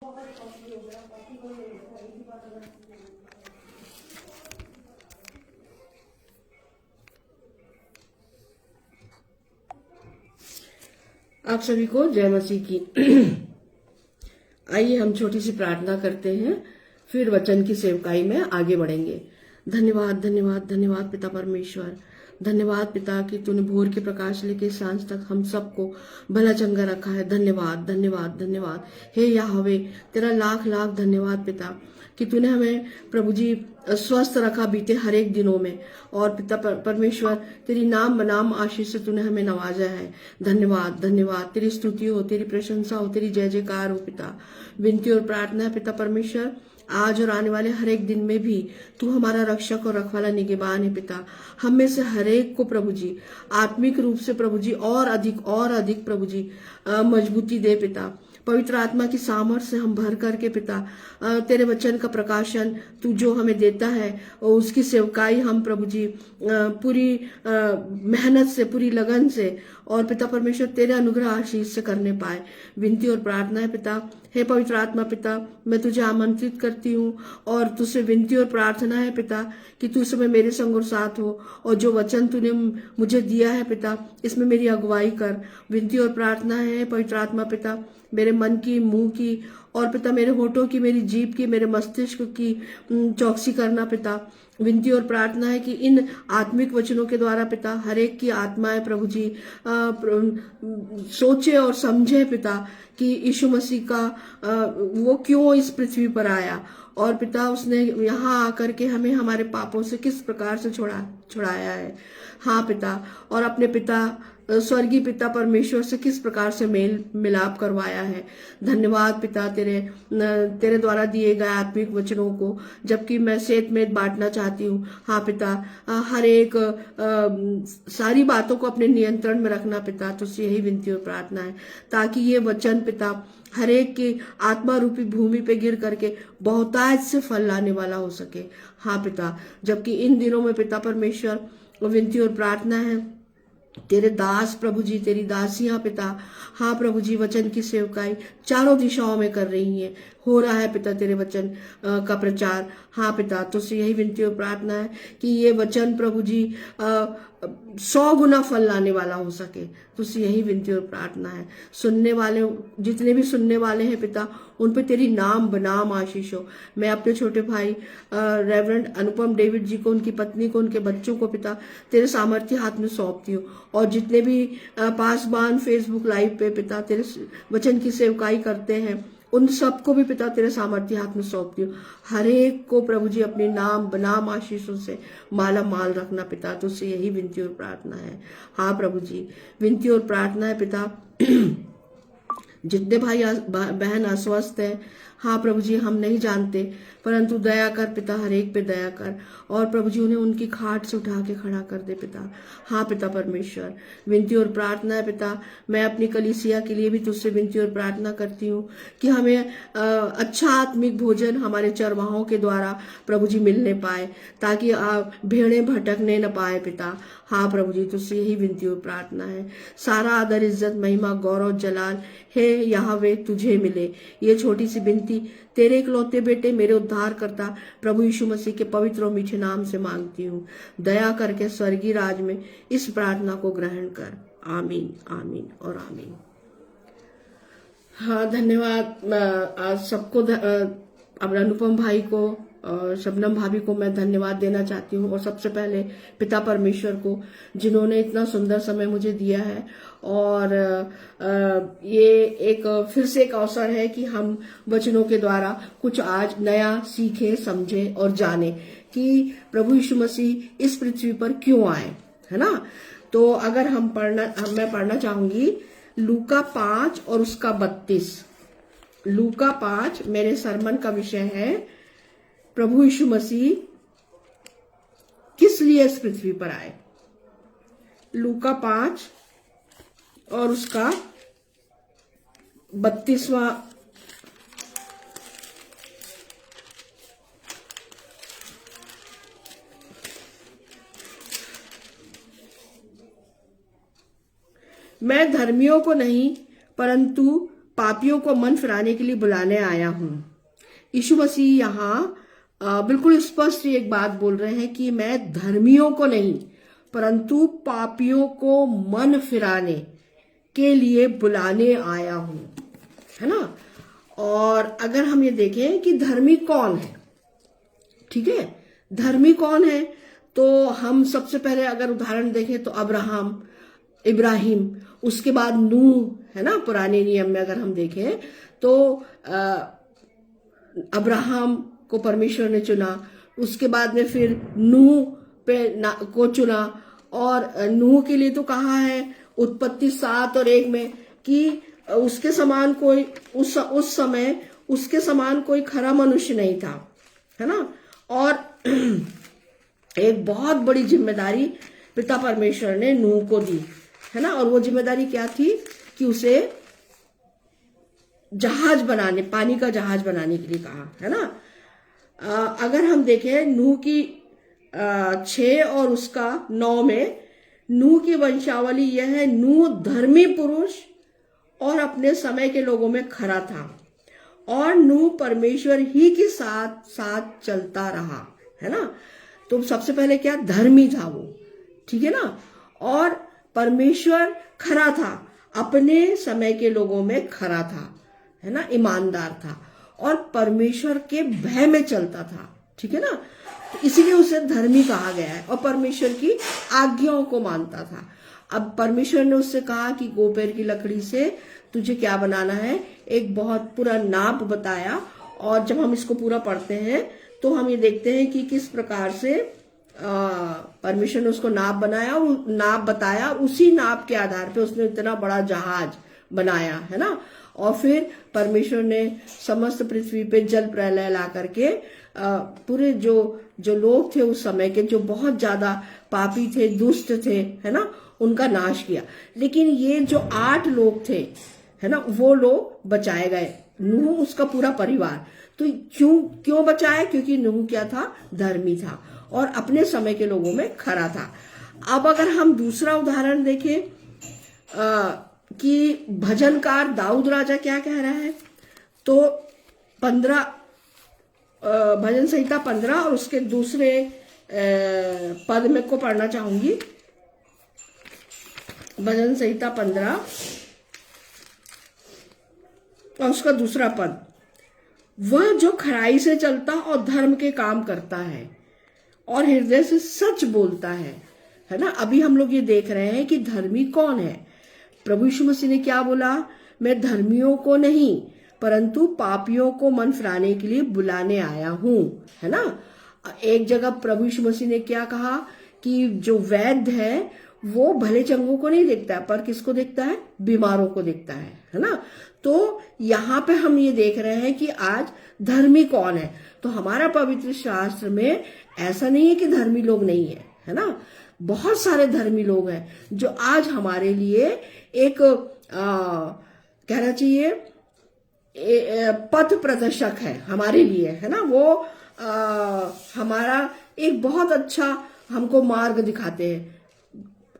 आप सभी को जय मसीह की। आइए हम छोटी सी प्रार्थना करते हैं, फिर वचन की सेवकाई में आगे बढ़ेंगे। धन्यवाद धन्यवाद धन्यवाद पिता परमेश्वर, धन्यवाद पिता कि तूने भोर के प्रकाश लेके सांझ तक हम सबको भला चंगा रखा है। धन्यवाद धन्यवाद धन्यवाद हे याहवे, तेरा लाख लाख धन्यवाद पिता कि तूने हमें प्रभु जी स्वस्थ रखा बीते हर एक दिनों में। और पिता परमेश्वर तेरी नाम बनाम आशीष से तूने हमें नवाजा है। धन्यवाद धन्यवाद, तेरी स्तुति हो, तेरी प्रशंसा हो, तेरी जय जयकार हो पिता। विनती और प्रार्थना है पिता परमेश्वर, आज और आने वाले हर एक दिन में भी तू हमारा रक्षक और रखवाला निगहबान है पिता। हम में से हर एक को प्रभु जी आत्मिक रूप से प्रभु जी और अधिक प्रभु जी मजबूती दे पिता। पवित्र आत्मा की सामर्थ्य से हम भर करके पिता तेरे वचन का प्रकाशन तू जो हमें देता है और उसकी सेवकाई हम प्रभु जी पूरी मेहनत से, पूरी लगन से और पिता परमेश्वर तेरे अनुग्रह आशीष से करने पाए। विनती और प्रार्थना है पिता। हे पवित्र आत्मा पिता, मैं तुझे आमंत्रित करती हूँ और तुझसे विनती और प्रार्थना है पिता कि तू समय मेरे संग और साथ हो और जो वचन तूने मुझे दिया है पिता इसमें मेरी अगुवाई कर। विनती और प्रार्थना है पवित्र आत्मा पिता, मेरे मन की, मुंह की और पिता मेरे होठों की, मेरी जीभ की, मेरे मस्तिष्क की चौकसी करना पिता। विनती और प्रार्थना है कि इन आत्मिक वचनों के द्वारा पिता हर एक की आत्माएं प्रभु जी सोचे और समझे पिता कि यीशु मसीह का वो क्यों इस पृथ्वी पर आया और पिता उसने यहाँ आकर के हमें हमारे पापों से किस प्रकार से छुड़ाया है। हाँ पिता, और अपने पिता स्वर्गीय पिता परमेश्वर से किस प्रकार से मेल मिलाप करवाया है। धन्यवाद पिता तेरे द्वारा दिए गए आत्मिक वचनों को जबकि मैं सेत में बांटना चाहती हूँ। हाँ पिता, हर एक सारी बातों को अपने नियंत्रण में रखना पिता, तुझसे यही विनती और प्रार्थना है ताकि ये वचन पिता हर एक की आत्मा रूपी भूमि पे गिर करके बहुतायत से फल लाने वाला हो सके। हाँ पिता, जबकि इन दिनों में पिता परमेश्वर विनती और प्रार्थना है तेरे दास प्रभु जी, तेरी दासियां पिता, हाँ प्रभु जी वचन की सेवकाई चारों दिशाओं में कर रही हैं, हो रहा है पिता तेरे वचन का प्रचार। हाँ पिता, तुझसे यही विनती और प्रार्थना है कि ये वचन प्रभु जी 100 गुना फल लाने वाला हो सके। तुझसे यही विनती और प्रार्थना है। सुनने वाले जितने भी सुनने वाले हैं पिता उन पे तेरी नाम बनाम आशीष हो। मैं अपने छोटे भाई रेवरेंड अनुपम डेविड जी को, उनकी पत्नी को, उनके बच्चों को पिता तेरे सामर्थ्य हाथ में सौंपती हूँ और जितने भी पासबान फेसबुक लाइव पे पिता तेरे वचन की सेवकाई करते हैं उन सबको भी पिता तेरे सामर्थ्य हाथ में सौंपती हूँ। हर एक को प्रभु जी अपने नाम बनाम आशीषों से माला माल रखना पिता, तुझसे यही विनती और प्रार्थना है। हाँ प्रभु जी, विनती और प्रार्थना है पिता जितने भाई बहन अस्वस्थ है, हाँ प्रभु जी हम नहीं जानते परंतु दया कर पिता, हर एक पे दया कर और प्रभु जी उन्हें उनकी खाट से उठा के खड़ा कर दे पिता। हाँ पिता परमेश्वर, विनती और प्रार्थना है पिता, मैं अपनी कलीसिया के लिए भी तुझसे विनती और प्रार्थना करती हूँ कि हमें अच्छा आत्मिक भोजन हमारे चरवाहों के द्वारा प्रभु जी मिलने पाए ताकि भेड़ें भटकने न पाए पिता। हाँ प्रभु जी, तुझसे यही विनती और प्रार्थना है। सारा आदर, इज्जत, महिमा, गौरव, जलाल हे यहोवा तुझे मिले। ये छोटी सी विनती तेरे इकलौते बेटे मेरे उद्धार करता प्रभु यीशु मसीह के पवित्र और मीठे नाम से मांगती हूँ। दया करके स्वर्गीय राज में इस प्रार्थना को ग्रहण कर। आमीन आमीन और आमीन। हाँ धन्यवाद आज सबको, अब अनुपम भाई को और शबनम भाभी को मैं धन्यवाद देना चाहती हूँ और सबसे पहले पिता परमेश्वर को जिन्होंने इतना सुंदर समय मुझे दिया है और ये एक फिर से एक अवसर है कि हम वचनों के द्वारा कुछ आज नया सीखे, समझे और जाने कि प्रभु यीशु मसीह इस पृथ्वी पर क्यों आए, है ना। तो अगर मैं पढ़ना चाहूंगी लूका 5 और उसका 32। लूका 5 मेरे सरमन का विषय है, प्रभु यीशु मसीह किस लिए इस पृथ्वी पर आए। लूका 5 और उसका 32वां मैं धर्मियों को नहीं परंतु पापियों को मन फिराने के लिए बुलाने आया हूं। यीशु मसीह यहाँ बिल्कुल स्पष्ट एक बात बोल रहे हैं कि मैं धर्मियों को नहीं परंतु पापियों को मन फिराने के लिए बुलाने आया हूं, है ना। और अगर हम ये देखें कि धर्मी कौन है, ठीक है, धर्मी कौन है, तो हम सबसे पहले अगर उदाहरण देखें तो इब्राहिम, उसके बाद नूह, है ना। पुराने नियम में अगर हम देखें तो अब्राहम को परमेश्वर ने चुना, उसके बाद में फिर नूह को चुना, और नूह के लिए तो कहा है उत्पत्ति 7 और 1 में कि उसके समान कोई उस समय उसके समान कोई खरा मनुष्य नहीं था, है ना। और एक बहुत बड़ी जिम्मेदारी पिता परमेश्वर ने नूह को दी, है ना। और वो जिम्मेदारी क्या थी कि उसे जहाज बनाने, पानी का जहाज बनाने के लिए कहा, है ना। अगर हम देखें नूह की 6 और उसका 9 में, नूह की वंशावली यह है, नूह धर्मी पुरुष और अपने समय के लोगों में खरा था, और नूह परमेश्वर ही के साथ साथ चलता रहा, है ना। तो सबसे पहले क्या, धर्मी था वो, ठीक है ना। और परमेश्वर खरा था, अपने समय के लोगों में खरा था, है ना, ईमानदार था, और परमेश्वर के भय में चलता था, ठीक है ना। तो इसीलिए उसे धर्मी कहा गया है, और परमेश्वर की आज्ञाओं को मानता था। अब परमेश्वर ने उससे कहा कि गोपेर की लकड़ी से तुझे क्या बनाना है, एक बहुत पूरा नाप बताया। और जब हम इसको पूरा पढ़ते हैं तो हम ये देखते हैं कि किस प्रकार से परमेश्वर ने उसको नाप बनाया, नाप बताया, उसी नाप के आधार पे उसने इतना बड़ा जहाज बनाया, है ना। और फिर परमेश्वर ने समस्त पृथ्वी पे जल प्रलय ला करके पूरे जो लोग थे उस समय के, जो बहुत ज्यादा पापी थे, दुष्ट थे, है ना, उनका नाश किया। लेकिन ये जो 8 लोग थे, है ना, वो लोग बचाए गए, नूह उसका पूरा परिवार। तो क्यों बचाया, क्योंकि नूह क्या था, धर्मी था और अपने समय के लोगों में खरा था। अब अगर हम दूसरा उदाहरण देखें कि भजनकार दाऊद राजा क्या कह रहा है, तो 15 भजन संहिता 15 और उसके दूसरे पद में को पढ़ना चाहूंगी। भजन संहिता 15 और उसका दूसरा पद, वह जो खराई से चलता और धर्म के काम करता है और हृदय से सच बोलता है ना। अभी हम लोग ये देख रहे हैं कि धर्मी कौन है। प्रभु यीशु मसीह ने क्या बोला, मैं धर्मियों को नहीं परंतु पापियों को मन फिराने के लिए बुलाने आया हूं, है ना। एक जगह प्रभु यीशु मसीह ने क्या कहा कि जो वैद्य है वो भले चंगों को नहीं देखता है पर किसको देखता है, बीमारों को देखता है ना। तो यहाँ पे हम ये देख रहे हैं कि आज धर्मी कौन है। तो हमारा पवित्र शास्त्र में ऐसा नहीं है कि धर्मी लोग नहीं है ना। बहुत सारे धर्मी लोग हैं जो आज हमारे लिए एक कहना चाहिए पथ प्रदर्शक है हमारे लिए, है ना। वो हमारा एक बहुत अच्छा हमको मार्ग दिखाते हैं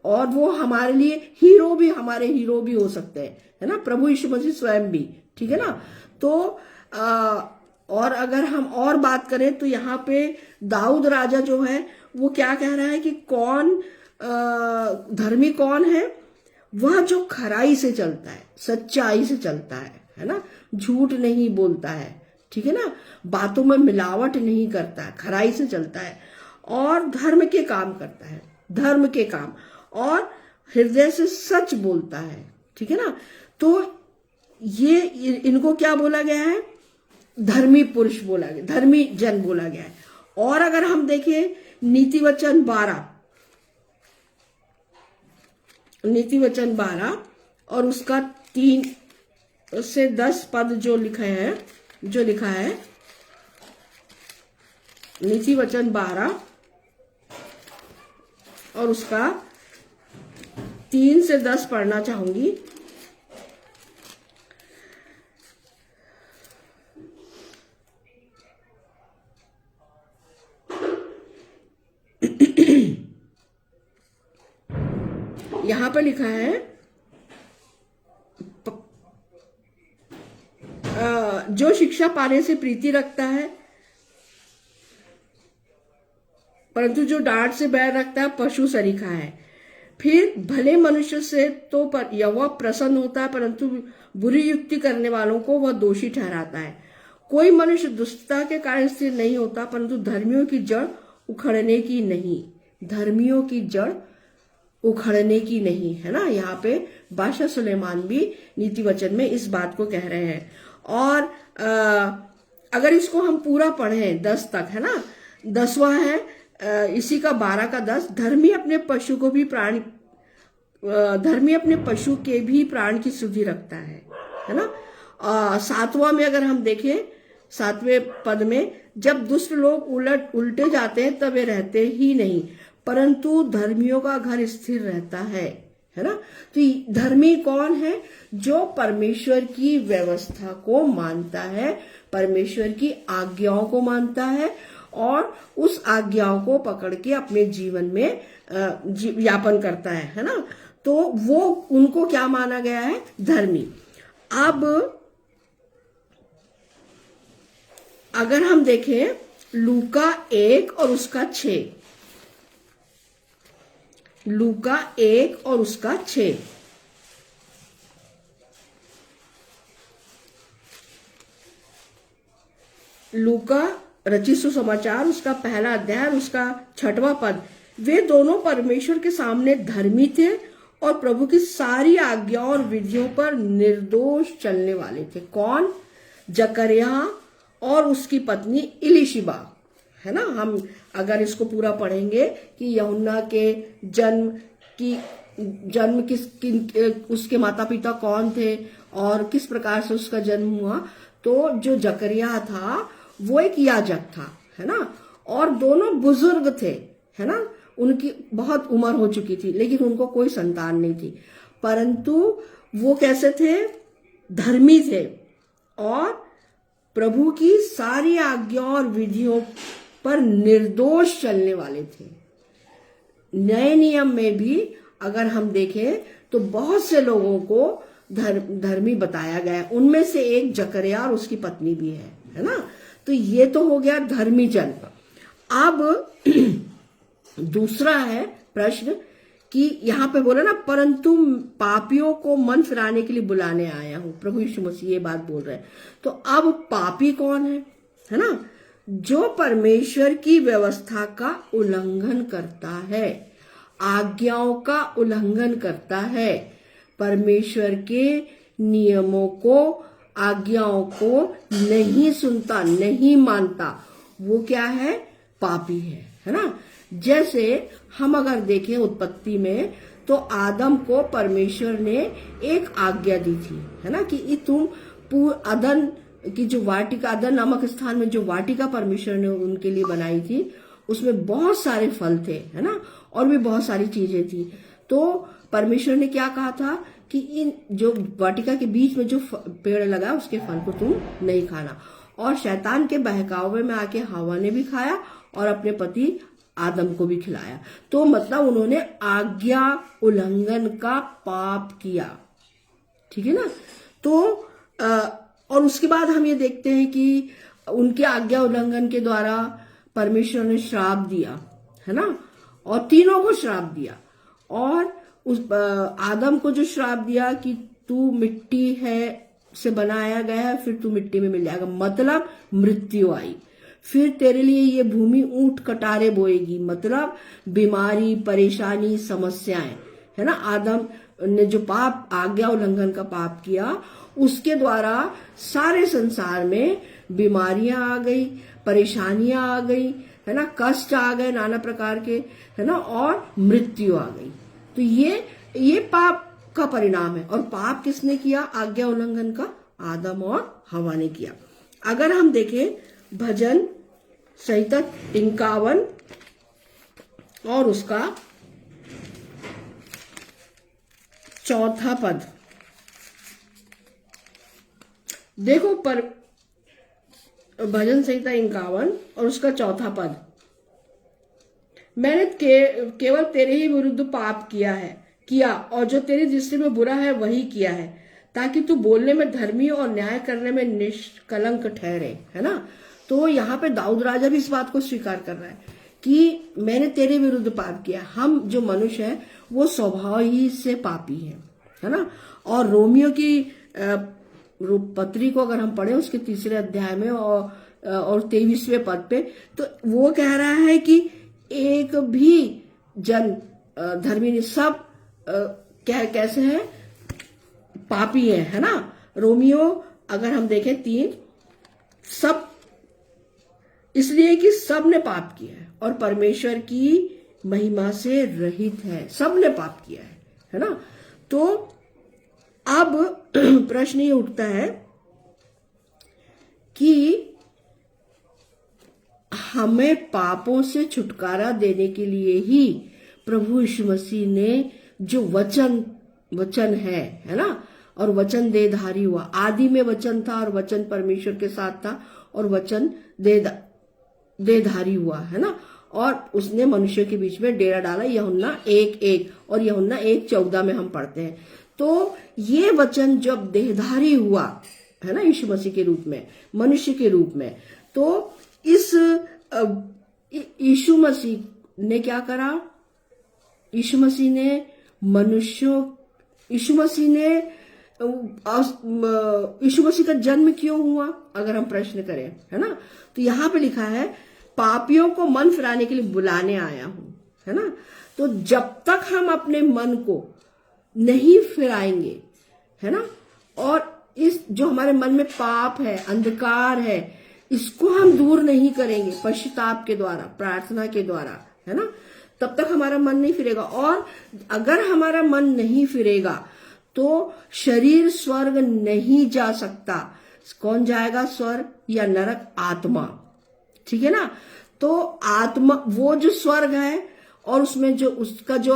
और वो हमारे लिए हमारे हीरो भी हो सकते हैं, है ना, प्रभु यीशु मसीह स्वयं भी, ठीक है ना। तो और अगर हम और बात करें तो यहाँ पे दाऊद राजा जो है वो क्या कह रहा है कि धर्मी कौन है, वह जो खराई से चलता है, सच्चाई से चलता है ना, झूठ नहीं बोलता है, ठीक है ना, बातों में मिलावट नहीं करता है, खराई से चलता है और धर्म के काम करता है, धर्म के काम, और हृदय से सच बोलता है, ठीक है ना। तो ये इनको क्या बोला गया है, धर्मी पुरुष बोला गया, धर्मी जन बोला गया है। और अगर हम देखें नीति वचन 12 और उसका 3 से 10 पद जो लिखा है नीति वचन 12 और उसका 3 से 10 पढ़ना चाहूंगी। यहां पर लिखा है जो शिक्षा पाने से प्रीति रखता है, परंतु जो डांट से बैर रखता है पशु सरीखा है। फिर भले मनुष्य से तो यहोवा प्रसन्न होता है, परंतु बुरी युक्ति करने वालों को वह दोषी ठहराता है। कोई मनुष्य दुष्टता के कारण स्थिर नहीं होता, परंतु धर्मियों की जड़ उखड़ने की नहीं, धर्मियों की जड़ उखड़ने की नहीं, है ना। यहाँ पे बादशाह सुलेमान भी नीति वचन में इस बात को कह रहे हैं। और अगर इसको हम पूरा पढ़ें 10 तक, है ना, 10वां है इसी का 12 का 10, धर्मी अपने पशु को भी धर्मी अपने पशु के भी प्राण की सुधि रखता है ना। 7वां में अगर हम देखें 7वें पद में, जब दुष्ट लोग उल्टे जाते हैं तब वे रहते ही नहीं, परंतु धर्मियों का घर स्थिर रहता है ना। तो धर्मी कौन है? जो परमेश्वर की व्यवस्था को मानता है, परमेश्वर की आज्ञाओं को मानता है और उस आज्ञाओं को पकड़ के अपने जीवन में यापन करता है ना। तो वो उनको क्या माना गया है? धर्मी। अब अगर हम देखें लूका 1 और उसका 6, लूका 1 और उसका 6, लूका रचित सुसमाचार उसका 1 अध्याय उसका 6वां पद, वे दोनों परमेश्वर के सामने धर्मी थे और प्रभु की सारी आज्ञाओं और विधियों पर निर्दोष चलने वाले थे। कौन? जकरिया और उसकी पत्नी इलिशिबा, है ना। हम अगर इसको पूरा पढ़ेंगे कि यूहन्ना के जन्म उसके माता पिता कौन थे और किस प्रकार से उसका जन्म हुआ, तो जो जकरिया था वो एक याजक था, है ना, और दोनों बुजुर्ग थे, है ना। उनकी बहुत उम्र हो चुकी थी लेकिन उनको कोई संतान नहीं थी, परंतु वो कैसे थे? धर्मी थे और प्रभु की सारी आज्ञाओं और विधियों पर निर्दोष चलने वाले थे। नए नियम में भी अगर हम देखें तो बहुत से लोगों को धर्मी बताया गया, उनमें से एक जकरिया और उसकी पत्नी भी है ना। तो ये तो हो गया धर्मी जन। अब दूसरा है प्रश्न कि यहाँ पे बोला ना, परंतु पापियों को मन फिराने के लिए बुलाने आया हूं, प्रभु यीशु मसीह ये बात बोल रहे हैं। तो अब पापी कौन है ना? जो परमेश्वर की व्यवस्था का उल्लंघन करता है, आज्ञाओं का उल्लंघन करता है, परमेश्वर के नियमों को, आज्ञाओं को नहीं सुनता, नहीं मानता, वो क्या है? पापी है ना। जैसे हम अगर देखें उत्पत्ति में, तो आदम को परमेश्वर ने एक आज्ञा दी थी, है ना, कि तुम अदन की जो वाटिका, अदन नामक स्थान में जो वाटिका परमेश्वर ने उनके लिए बनाई थी, उसमें बहुत सारे फल थे, है ना, और भी बहुत सारी चीजें थी। तो परमेश्वर ने क्या कहा था कि इन जो वाटिका के बीच में जो पेड़ लगा उसके फल को तुम नहीं खाना। और शैतान के बहकावे में आके हवा ने भी खाया और अपने पति आदम को भी खिलाया। तो मतलब उन्होंने आज्ञा उल्लंघन का पाप किया, ठीक है ना। तो और उसके बाद हम ये देखते हैं कि उनके आज्ञा उल्लंघन के द्वारा परमेश्वर ने श्राप दिया, है ना, और तीनों को श्राप दिया। और उस आदम को जो श्राप दिया कि तू मिट्टी है से बनाया गया है, फिर तू मिट्टी में मिल जाएगा, मतलब मृत्यु आई। फिर तेरे लिए ये भूमि ऊंट कटारे बोएगी, मतलब बीमारी, परेशानी, समस्याएं, है ना। आदम ने जो पाप, आज्ञा उल्लंघन का पाप किया, उसके द्वारा सारे संसार में बीमारियां आ गई, परेशानियां आ गई, है ना, कष्ट आ गए नाना प्रकार के, है ना, और मृत्यु आ गई। तो ये पाप का परिणाम है। और पाप किसने किया? आज्ञा उल्लंघन का आदम और हवा ने किया। अगर हम देखें भजन संहिता 51 और उसका 4 पद, देखो पर भजन संहिता 51 और उसका 4 पद, मैंने केवल तेरे ही विरुद्ध पाप किया और जो तेरी दृष्टि में बुरा है वही किया है। ताकि तू बोलने में धर्मी और न्याय करने में निष्कलंक ठहरे, है ना। तो यहाँ पे दाऊद राजा भी इस बात को स्वीकार कर रहा है कि मैंने तेरे विरुद्ध पाप किया। हम जो मनुष्य है वो स्वभाव ही से पापी है ना। और रोमियो की पत्री को अगर हम पढ़े उसके 3 अध्याय में और 23वें पद पे, तो वो कह रहा है कि एक भी जन धर्मी नहीं, सब कैसे है, पापी है ना। रोमियो अगर हम देखें 3, सब इसलिए कि सब ने पाप किया है और परमेश्वर की महिमा से रहित है। सब ने पाप किया है ना। तो अब प्रश्न ये उठता है कि हमें पापों से छुटकारा देने के लिए ही प्रभु यीशु मसीह ने जो वचन है ना, और वचन देहधारी हुआ। आदि में वचन था और वचन परमेश्वर के साथ था और वचन देहधारी हुआ, है ना। और उसने मनुष्य के बीच में डेरा डाला। यूहन्ना 1:1 और यूहन्ना 1:14 में हम पढ़ते हैं। तो ये वचन जब देहधारी हुआ, है ना, यीशु मसीह के रूप में, मनुष्य के रूप में, तो इस यीशु मसीह ने क्या करा? यीशु मसीह का जन्म क्यों हुआ, अगर हम प्रश्न करें, है ना। तो यहाँ पे लिखा है पापियों को मन फिराने के लिए बुलाने आया हूं, है ना। तो जब तक हम अपने मन को नहीं फिराएंगे, है ना, और इस जो हमारे मन में पाप है, अंधकार है, इसको हम दूर नहीं करेंगे पश्चाताप के द्वारा, प्रार्थना के द्वारा, है ना, तब तक हमारा मन नहीं फिरेगा। और अगर हमारा मन नहीं फिरेगा तो शरीर स्वर्ग नहीं जा सकता। कौन जाएगा स्वर्ग या नरक? आत्मा, ठीक है ना। तो आत्मा, वो जो स्वर्ग है और उसमें जो उसका जो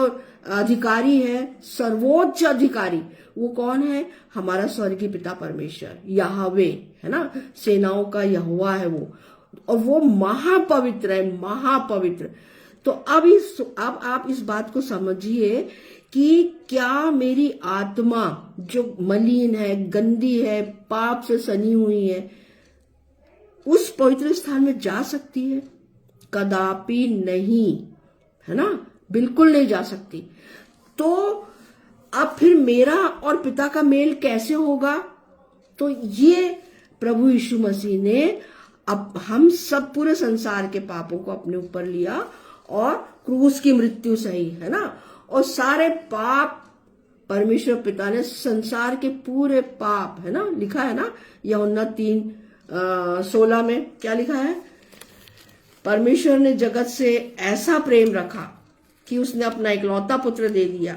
अधिकारी है, सर्वोच्च अधिकारी, वो कौन है? हमारा स्वर्गीय पिता परमेश्वर, याहवे, है ना, सेनाओं का यहोवा है वो, और वो महापवित्र है, महापवित्र। तो अब आप इस बात को समझिए कि क्या मेरी आत्मा जो मलिन है, गंदी है, पाप से सनी हुई है, उस पवित्र स्थान में जा सकती है? कदापि नहीं, है ना, बिल्कुल नहीं जा सकती। तो अब फिर मेरा और पिता का मेल कैसे होगा? तो ये प्रभु यीशु मसीह ने अब हम सब पूरे संसार के पापों को अपने ऊपर लिया और क्रूस की मृत्यु सही, है ना, और सारे पाप परमेश्वर पिता ने, संसार के पूरे पाप, है ना, लिखा है ना यूहन्ना 3:16 में क्या लिखा है? परमेश्वर ने जगत से ऐसा प्रेम रखा कि उसने अपना इकलौता पुत्र दे दिया,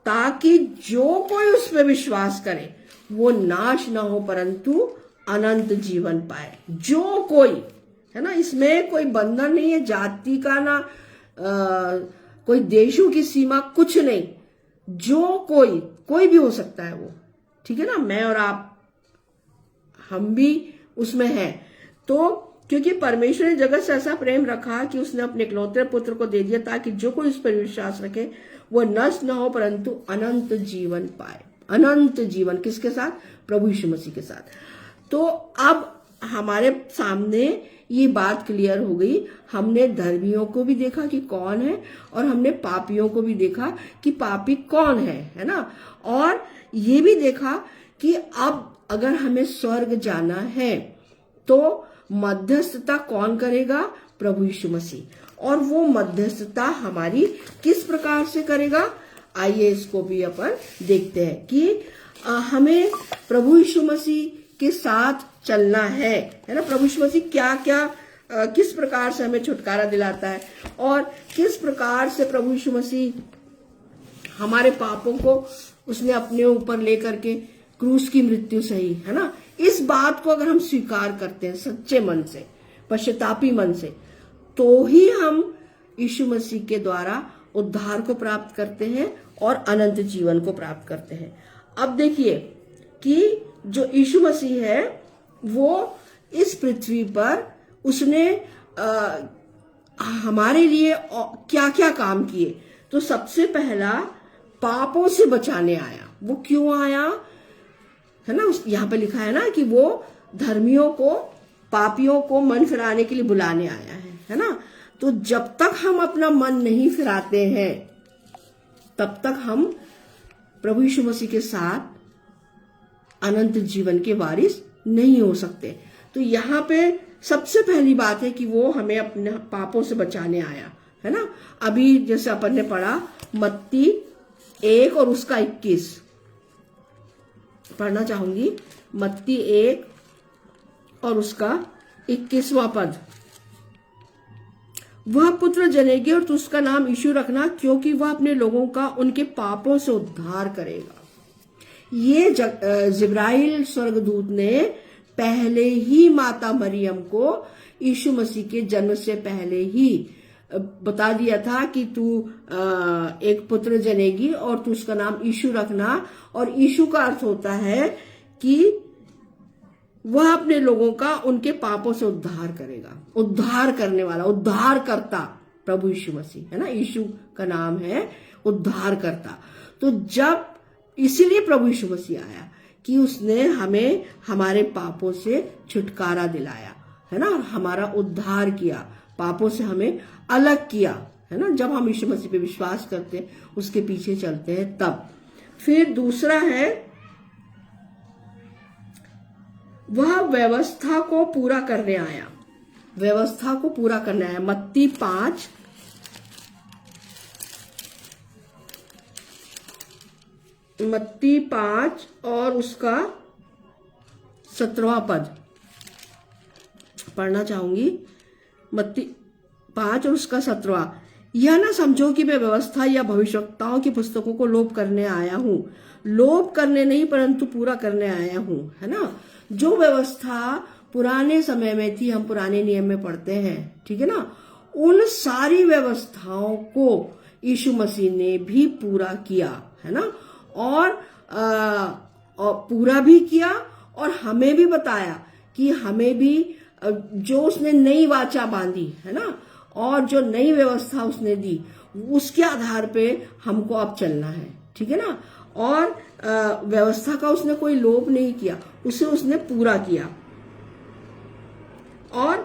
ताकि जो कोई उस पर विश्वास करे वो नाश ना हो परंतु अनंत जीवन पाए। जो कोई, है ना, इसमें कोई बंधन नहीं है, जाति का ना कोई देशों की सीमा, कुछ नहीं। जो कोई भी हो सकता है वो, ठीक है ना। मैं और आप, हम भी उसमें हैं। तो क्योंकि परमेश्वर ने जगत से ऐसा प्रेम रखा कि उसने अपने इकलौते पुत्र को दे दिया, ताकि जो कोई उस पर विश्वास रखे वो नष्ट न हो परंतु अनंत जीवन पाए। अनंत जीवन किसके साथ? प्रभु यीशु मसीह के साथ। तो अब हमारे सामने ये बात क्लियर हो गई। हमने धर्मियों को भी देखा कि कौन है, और हमने पापियों को भी देखा कि पापी कौन है ना। और ये भी देखा कि अब अगर हमें स्वर्ग जाना है तो मध्यस्थता कौन करेगा? प्रभु यीशु मसीह। और वो मध्यस्थता हमारी किस प्रकार से करेगा? आइए इसको भी अपन देखते हैं कि हमें प्रभु यीशु मसीह के साथ चलना है ना। प्रभु यीशु मसीह क्या क्या किस प्रकार से हमें छुटकारा दिलाता है, और किस प्रकार से प्रभु यीशु मसीह हमारे पापों को उसने अपने ऊपर लेकर के क्रूस की मृत्यु सही, है ना। इस बात को अगर हम स्वीकार करते हैं सच्चे मन से, पश्चातापी मन से, तो ही हम यीशु मसीह के द्वारा उद्धार को प्राप्त करते हैं और अनंत जीवन को प्राप्त करते हैं। अब देखिए कि जो यीशु मसीह है वो इस पृथ्वी पर उसने हमारे लिए क्या क्या काम किए। तो सबसे पहला पापों से बचाने आया। वो क्यों आया? है ना, यहाँ पे लिखा है ना कि वो धर्मियों को, पापियों को मन फिराने के लिए बुलाने आया है ना। तो जब तक हम अपना मन नहीं फिराते हैं तब तक हम प्रभु यीशु मसीह के साथ अनंत जीवन के वारिस नहीं हो सकते। तो यहाँ पे सबसे पहली बात है कि वो हमें अपने पापों से बचाने आया है ना। अभी जैसे अपन ने पढ़ा मत्ती 1 और उसका 21 पढ़ना चाहूंगी। मत्ती 1 और उसका 21वां पद, वह पुत्र जनेगी और तू उसका नाम यीशु रखना, क्योंकि वह अपने लोगों का उनके पापों से उद्धार करेगा। ये जिब्राइल स्वर्गदूत ने पहले ही माता मरियम को यीशु मसीह के जन्म से पहले ही बता दिया था कि तू एक पुत्र जनेगी और तू उसका नाम यीशु रखना। और यीशु का अर्थ होता है कि वह अपने लोगों का उनके पापों से उद्धार करेगा। उद्धार करने वाला, उद्धार करता प्रभु यीशु मसीह है ना। यीशु का नाम है उद्धार करता। तो जब इसीलिए प्रभु यीशु मसीह आया कि उसने हमें हमारे पापों से छुटकारा दिलाया है ना, हमारा उद्धार किया, पापों से हमें अलग किया है ना। जब हम यीशु मसीह पे विश्वास करते हैं, उसके पीछे चलते हैं तब। फिर दूसरा है वह व्यवस्था को पूरा करने आया। व्यवस्था को पूरा करने आया। मत्ती 5 और उसका 17वां पद पढ़ना चाहूंगी। मत्ती 5 और उसका 17वां, यह ना समझो कि मैं व्यवस्था या भविष्यवक्ताओं की पुस्तकों को लोप करने आया हूं। लोप करने नहीं परंतु पूरा करने आया हूं, है ना। जो व्यवस्था पुराने समय में थी, हम पुराने नियम में पढ़ते हैं, ठीक है ना, उन सारी व्यवस्थाओं को यीशु मसीह ने भी पूरा किया है ना। और पूरा भी किया और हमें भी बताया कि हमें भी जो उसने नई वाचा बांधी है ना, और जो नई व्यवस्था उसने दी, उसके आधार पे हमको अब चलना है, ठीक है ना। और व्यवस्था का उसने कोई लोप नहीं किया, उसे उसने पूरा किया। और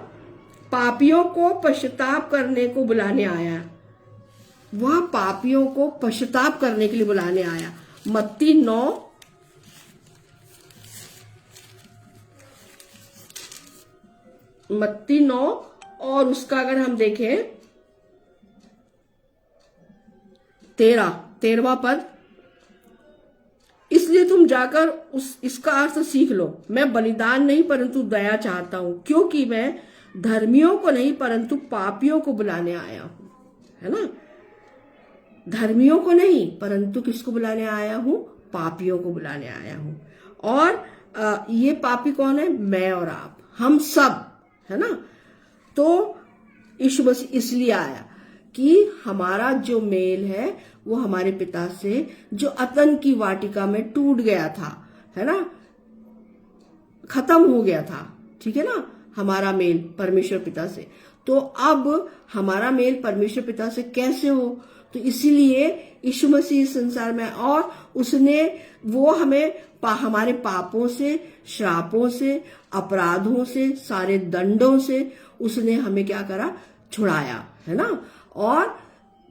पापियों को पश्चाताप करने को बुलाने आया। वह पापियों को पश्चाताप करने के लिए बुलाने आया। मत्ती 9 और उसका अगर हम देखें 13वां पद, इसलिए तुम जाकर इसका अर्थ सीख लो। मैं बलिदान नहीं परंतु दया चाहता हूं, क्योंकि मैं धर्मियों को नहीं परंतु पापियों को बुलाने आया हूं, है ना। धर्मियों को नहीं परंतु किसको बुलाने आया हूं? पापियों को बुलाने आया हूं। और ये पापी कौन है? मैं और आप, हम सब, है ना। तो यीशु मसीह इसलिए आया कि हमारा जो मेल है वो हमारे पिता से, जो अतन की वाटिका में टूट गया था, है ना, खत्म हो गया था, ठीक है ना, हमारा मेल परमेश्वर पिता से। तो अब हमारा मेल परमेश्वर पिता से कैसे हो? तो इसीलिए यीशु मसीह संसार में, और उसने वो हमें हमारे पापों से, श्रापों से, अपराधों से, सारे दंडों से उसने हमें क्या करा? छुड़ाया, है ना। और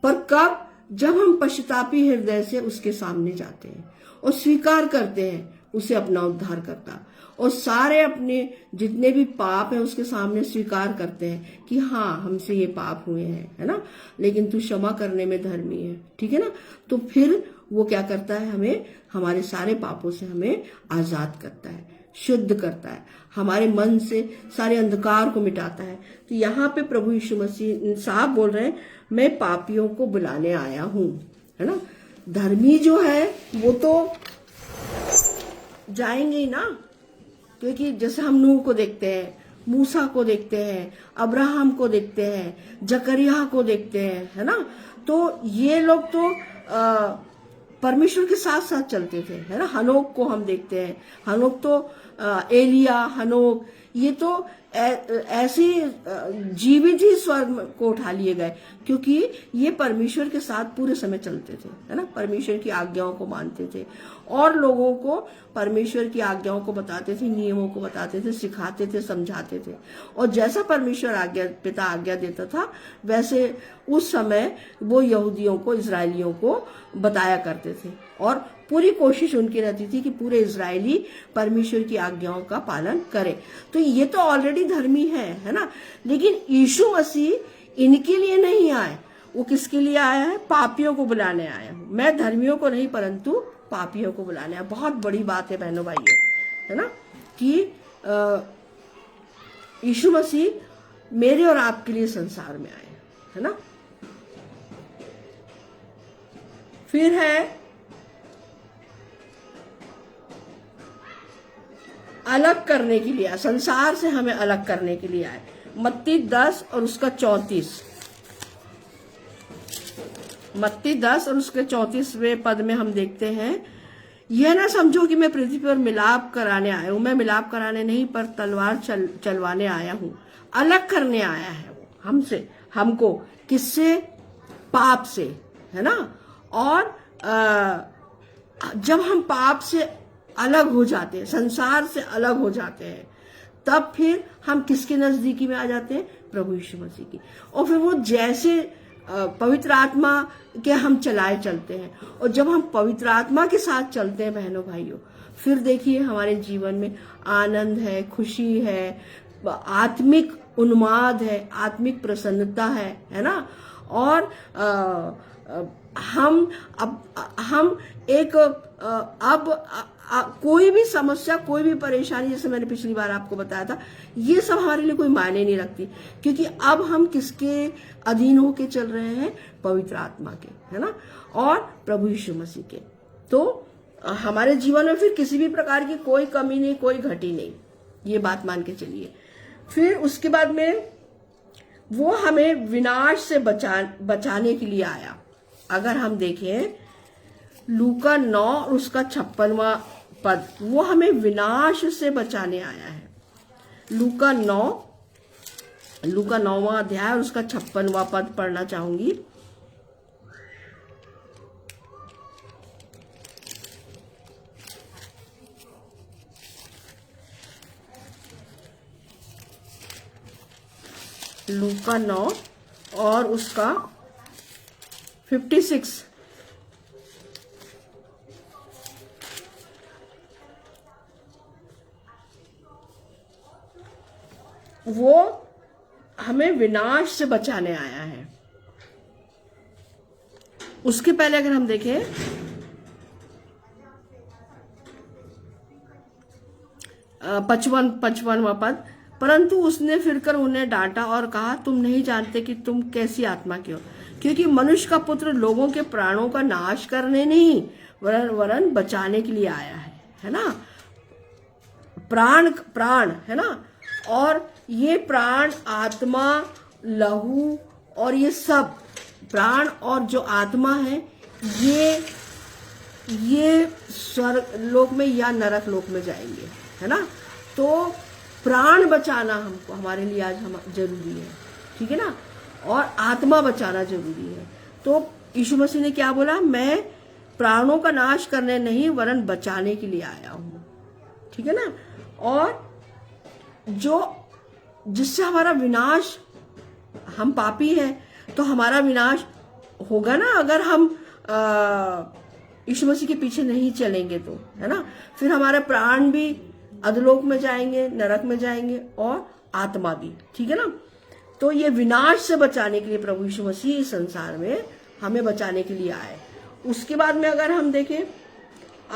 पर कब? जब हम पश्चातापी हृदय से उसके सामने जाते हैं और स्वीकार करते हैं उसे अपना उद्धार करता, और सारे अपने जितने भी पाप हैं उसके सामने स्वीकार करते हैं कि हाँ हमसे ये पाप हुए हैं, है ना, लेकिन तू क्षमा करने में धर्मी है, ठीक है ना। तो फिर वो क्या करता है? हमें हमारे सारे पापों से हमें आजाद करता है, शुद्ध करता है, हमारे मन से सारे अंधकार को मिटाता है। तो यहाँ पे प्रभु यीशु मसीह साहब बोल रहे हैं, मैं पापियों को बुलाने आया हूं, है ना। धर्मी जो है वो तो जाएंगे ही ना, क्योंकि जैसे हम नूह को देखते हैं, मूसा को देखते हैं, अब्राहम को देखते हैं, जकरिया को देखते हैं, है ना। तो ये लोग तो परमेश्वर के साथ साथ चलते थे, है ना। हनोक को हम देखते हैं, हनोक तो एलिया, हनोक, ये तो ऐसे जीवित ही स्वर्ग को उठा लिए गए, क्योंकि ये परमेश्वर के साथ पूरे समय चलते थे, है ना, परमेश्वर की आज्ञाओं को मानते थे और लोगों को परमेश्वर की आज्ञाओं को बताते थे, नियमों को बताते थे, सिखाते थे, समझाते थे। और जैसा परमेश्वर पिता आज्ञा देता था वैसे उस समय वो यहूदियों को, इजरायलियों को बताया करते थे और पूरी कोशिश उनकी रहती थी कि पूरे इजरायली परमेश्वर की आज्ञाओं का पालन करें। तो ये तो ऑलरेडी धर्मी है ना। लेकिन यीशु मसीह इनके लिए नहीं आए, वो किसके लिए आया है? पापियों को बुलाने आया हूं मैं, धर्मियों को नहीं परंतु पापियों को बुलाने आया। बहुत बड़ी बात है बहनों भाइयों, है ना, कि यीशु मसीह मेरे और आपके लिए संसार में आए, है ना। फिर है अलग करने के लिए, संसार से हमें अलग करने के लिए आए। मत्ती 10 और उसका 34, मत्ती 10 और उसके 34वें पद में हम देखते हैं, यह ना समझो कि मैं पृथ्वी पर मिलाप कराने आया हूं, मैं मिलाप कराने नहीं पर तलवार चलवाने आया हूं। अलग करने आया है वो हमसे, हमको, किससे? पाप से, है ना। और जब हम पाप से अलग हो जाते हैं, संसार से अलग हो जाते हैं, तब फिर हम किसके नजदीकी में आ जाते हैं? प्रभु यीशु मसीह की। और फिर वो जैसे पवित्र आत्मा के हम चलाए चलते हैं, और जब हम पवित्र आत्मा के साथ चलते हैं बहनों भाइयों, फिर देखिए हमारे जीवन में आनंद है, खुशी है, आत्मिक उन्माद है, आत्मिक प्रसन्नता है ना। और हम एक कोई भी समस्या, कोई भी परेशानी, जैसे मैंने पिछली बार आपको बताया था, ये सब हमारे लिए कोई मायने नहीं रखती, क्योंकि अब हम किसके अधीन होके चल रहे हैं? पवित्र आत्मा के, है ना, और प्रभु यीशु मसीह के। तो हमारे जीवन में फिर किसी भी प्रकार की कोई कमी नहीं, कोई घटी नहीं, ये बात मान के चलिए। फिर उसके बाद में वो हमें विनाश से बचाने के लिए आया। अगर हम देखें लूका 9 और उसका 56वां पद, वो हमें विनाश से बचाने आया है। लूका 9वां अध्याय और उसका 56वां पद पढ़ना चाहूंगी। लूका 9 और उसका 56, वो हमें विनाश से बचाने आया है। उसके पहले अगर हम देखें 55वां पद, परंतु उसने फिरकर उन्हें डांटा और कहा, तुम नहीं जानते कि तुम कैसी आत्मा के हो, क्योंकि मनुष्य का पुत्र लोगों के प्राणों का नाश करने नहीं वरन बचाने के लिए आया है ना। प्राण है ना, और ये प्राण, आत्मा, लहू और ये सब प्राण और जो आत्मा है, ये स्वर्ग लोक में या नरक लोक में जाएंगे, है ना। तो प्राण बचाना हमको, हमारे लिए आज जरूरी है, ठीक है ना, और आत्मा बचाना जरूरी है। तो यीशु मसीह ने क्या बोला? मैं प्राणों का नाश करने नहीं वरन बचाने के लिए आया हूं, ठीक है ना। और जिससे हमारा विनाश, हम पापी हैं तो हमारा विनाश होगा ना अगर हम यीशु मसीह के पीछे नहीं चलेंगे तो, है ना। फिर हमारे प्राण भी अधलोक में जाएंगे, नरक में जाएंगे, और आत्मा भी, ठीक है ना। तो ये विनाश से बचाने के लिए प्रभु यीशु मसीह इस संसार में हमें बचाने के लिए आए। उसके बाद में अगर हम देखें,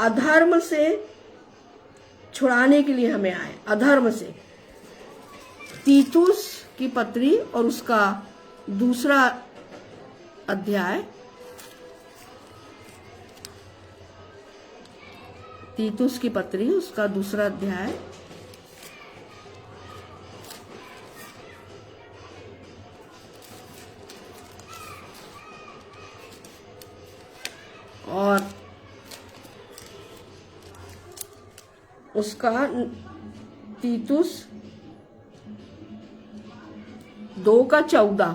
अधर्म से छुड़ाने के लिए हमें आए, अधर्म से। तीतुस की पत्री और उसका 2 अध्याय, तीतुस की पत्री उसका 2 अध्याय और उसका तीतुस 2:14,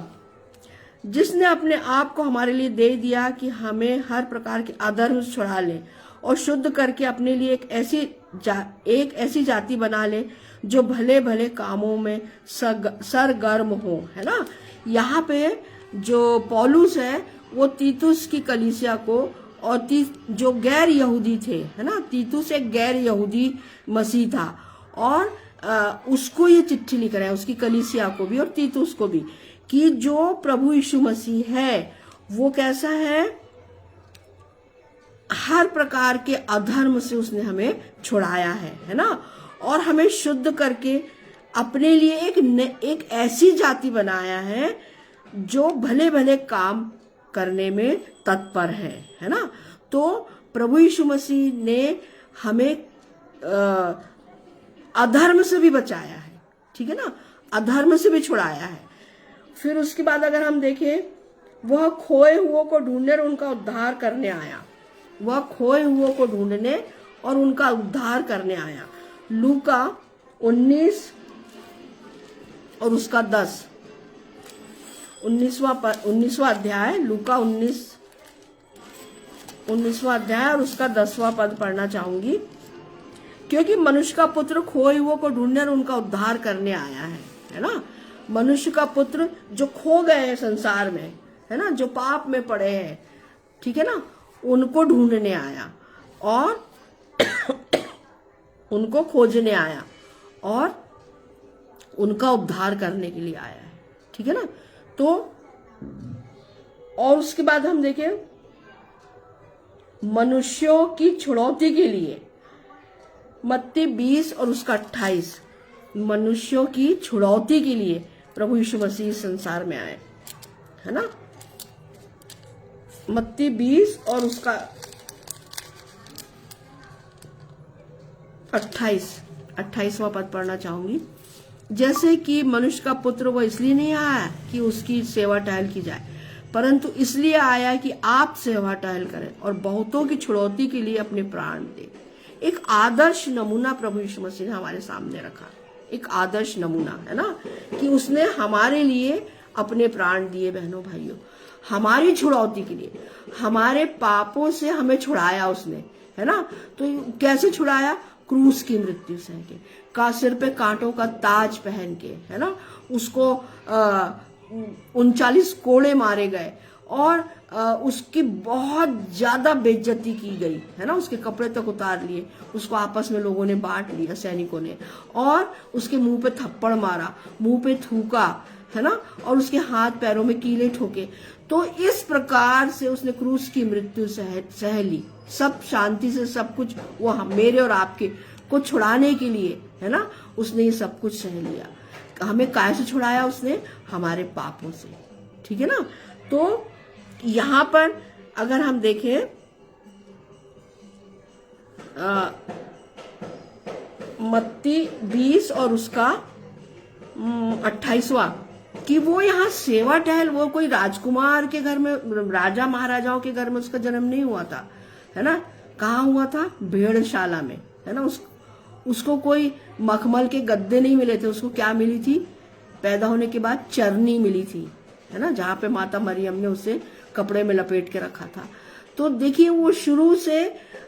जिसने अपने आप को हमारे लिए दे दिया कि हमें हर प्रकार के अधर्म से छुड़ा ले और शुद्ध करके अपने लिए एक ऐसी जाति बना ले जो भले भले कामों में सरगर्म हो, है ना। यहाँ पे जो पौलुस है वो तीतुस की कलीसिया को और जो गैर यहूदी थे, है ना, तीतुस एक गैर यहूदी मसीह था और उसको ये चिट्ठी लिख रहा है, उसकी कलीसिया को भी और तीतुस को भी, कि जो प्रभु यीशु मसीह है वो कैसा है, हर प्रकार के अधर्म से उसने हमें छुड़ाया है ना, और हमें शुद्ध करके अपने लिए एक ऐसी जाति बनाया है जो भले भले काम करने में तत्पर है ना। तो प्रभु यीशु मसीह ने हमें अधर्म से भी बचाया है, ठीक है ना, अधर्म से भी छुड़ाया है। फिर उसके बाद अगर हम देखें, वह खोए हुओं को ढूंढने और उनका उद्धार करने आया, वह खोए हुओं को ढूंढने और उनका उद्धार करने आया। लूका 19 और उसका 10, 19वां अध्याय, लूका 19वां अध्याय और उसका 10वां पद पढ़ना चाहूंगी। क्योंकि मनुष्य का पुत्र खोए हुओं को ढूंढने और उनका उद्धार करने आया है ना। मनुष्य का पुत्र जो खो गए हैं संसार में, है ना, जो पाप में पड़े हैं, ठीक है ना, उनको ढूंढने आया और उनको खोजने आया और उनका उद्धार करने के लिए आया है, ठीक है ना। तो और उसके बाद हम देखें, मनुष्यों की छुड़ौती के लिए, मत्ती 20 और उसका 28, मनुष्यों की छुड़ौती के लिए प्रभु यीशु मसीह संसार में आए, है ना। मत्ती 20 और उसका 28वां पद पढ़ना चाहूंगी। जैसे कि मनुष्य का पुत्र वो इसलिए नहीं आया कि उसकी सेवा टहल की जाए, परंतु इसलिए आया कि आप सेवा टहल करें और बहुतों की छुड़ौती के लिए अपने प्राण दे। एक आदर्श नमूना प्रभु यीशु मसीह ने हमारे सामने रखा, एक आदर्श नमूना, है ना, कि उसने हमारे लिए अपने प्राण दिए। बहनों भाइयों, हमारी छुड़ौती के लिए, हमारे पापों से हमें छुड़ाया उसने, है ना। तो कैसे छुड़ाया? क्रूस की मृत्यु सह के, का सिर पे कांटों का ताज पहन के, है ना, उसको 39 कोड़े मारे गए और उसकी बहुत ज्यादा बेइज्जती की गई, है ना, उसके कपड़े तक उतार लिए, उसको आपस में लोगों ने बांट लिया, सैनिकों ने, और उसके मुंह पे थप्पड़ मारा, मुंह पे थूका, है ना, और उसके हाथ पैरों में कीले ठोके। तो इस प्रकार से उसने क्रूस की मृत्यु सह ली, सब शांति से, सब कुछ वो मेरे और आपके को छुड़ाने के लिए, है ना, उसने ये सब कुछ सह लिया। हमें काय से छुड़ाया? उसने हमारे पापों से, ठीक है ना। तो यहां पर अगर हम देखें, मत्ती 20 और उसका 28वां, कि वो यहाँ सेवा टहल, वो कोई राजकुमार के घर में, राजा महाराजाओं के घर में उसका जन्म नहीं हुआ था, है ना। कहाँ हुआ था? भेड़शाला में, है ना। उसको कोई मखमल के गद्दे नहीं मिले थे, उसको क्या मिली थी? पैदा होने के बाद चरनी मिली थी, है ना, जहाँ पे माता मरियम ने उसे कपड़े में लपेट के रखा था। तो देखिए, वो शुरू से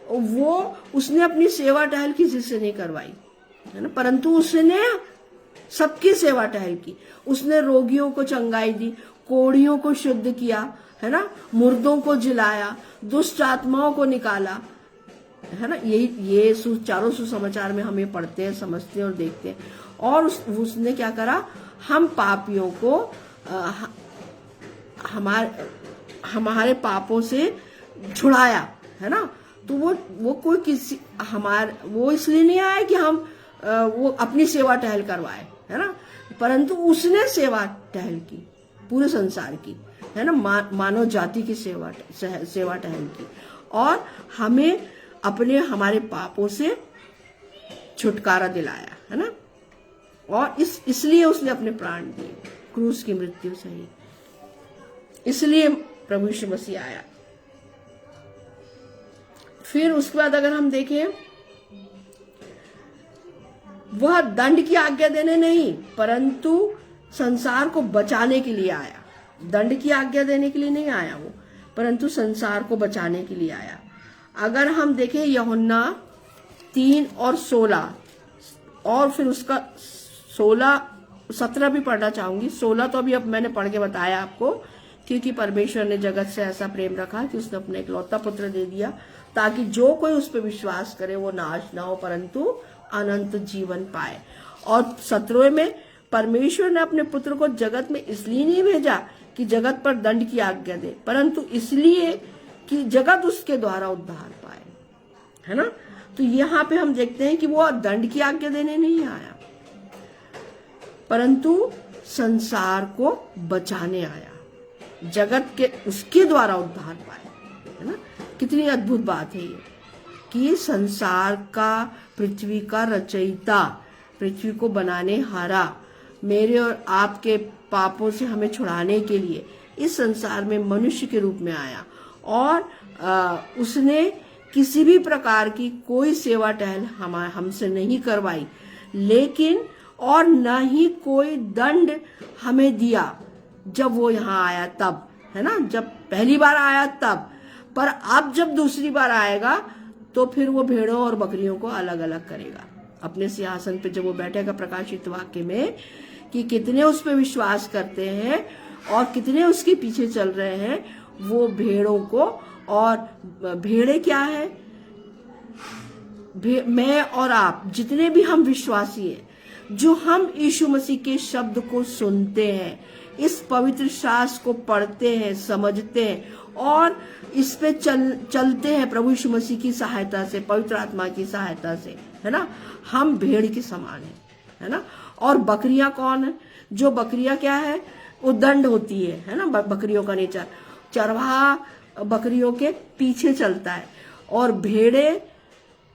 उसने अपनी सेवा टहल किसी से नहीं करवाई, है ना, परंतु उसने सबकी सेवा टहल की। उसने रोगियों को चंगाई दी, कोढ़ियों को शुद्ध किया, है ना, मुर्दों को जिलाया, दुष्ट आत्माओं को निकाला, है ना। ये चारों सुसमाचार में हम ये पढ़ते हैं, समझते हैं और देखते हैं। और उसने क्या करा? हम पापियों को हमारे पापों से छुड़ाया, है ना। तो वो कोई किसी वो इसलिए नहीं आया कि हम वो अपनी सेवा टहल करवाए, है ना, परंतु उसने सेवा टहल की पूरे संसार की, है ना, मानव जाति की सेवा टहल की और हमें हमारे पापों से छुटकारा दिलाया, है ना। और इसलिए उसने अपने प्राण दिए, क्रूस की मृत्यु सही, इसलिए प्रभु यीशु मसीह आया। फिर उसके बाद अगर हम देखें, वह दंड की आज्ञा देने नहीं, परंतु संसार को बचाने के लिए आया, दंड की आज्ञा देने के लिए नहीं आया वो, परंतु संसार को बचाने के लिए आया। अगर हम देखें यूहन्ना 3:16 और फिर उसका 16-17 भी पढ़ना चाहूंगी। 16 तो अभी अब मैंने पढ़ के बताया आपको, क्योंकि परमेश्वर ने जगत से ऐसा प्रेम रखा कि उसने अपने इकलौता पुत्र दे दिया, ताकि जो कोई उस पर विश्वास करे वो नाश ना हो परंतु अनंत जीवन पाए। और 17 में परमेश्वर ने अपने पुत्र को जगत में इसलिए नहीं भेजा कि जगत पर दंड की आज्ञा दे, परंतु इसलिए कि जगत उसके द्वारा उद्धार पाए, है ना। तो यहाँ पे हम देखते हैं कि वो दंड की आज्ञा देने नहीं आया, परंतु संसार को बचाने आया, जगत के उसके द्वारा उद्धार पाए, है ना। कितनी अद्भुत बात है ये कि संसार का, पृथ्वी का रचयिता, पृथ्वी को बनाने हारा, मेरे और आपके पापों से हमें छुड़ाने के लिए इस संसार में मनुष्य के रूप में आया। और उसने किसी भी प्रकार की कोई सेवा टहल हमसे नहीं करवाई, लेकिन और न ही कोई दंड हमें दिया जब वो यहाँ आया तब, है ना। जब पहली बार आया तब, पर अब जब दूसरी बार आएगा तो फिर वो भेड़ों और बकरियों को अलग अलग करेगा अपने सिंहासन पे जब वो बैठेगा। प्रकाशित वाक्य में कि कितने उस पे विश्वास करते हैं और कितने उसके पीछे चल रहे हैं, वो भेड़ों को, और भेड़े क्या है, मैं और आप जितने भी हम विश्वासी हैं, जो हम यीशु मसीह के शब्द को सुनते हैं, इस पवित्र शास्त्र को पढ़ते हैं, समझते हैं और इस पे चलते हैं प्रभु यीशु मसीह की सहायता से, पवित्र आत्मा की सहायता से, है ना, हम भेड़ के समान है ना। और बकरियां कौन है? जो बकरियां क्या है, वो दंड होती है ना। बकरियों का नेचर, चरवाहा बकरियों के पीछे चलता है और भेड़े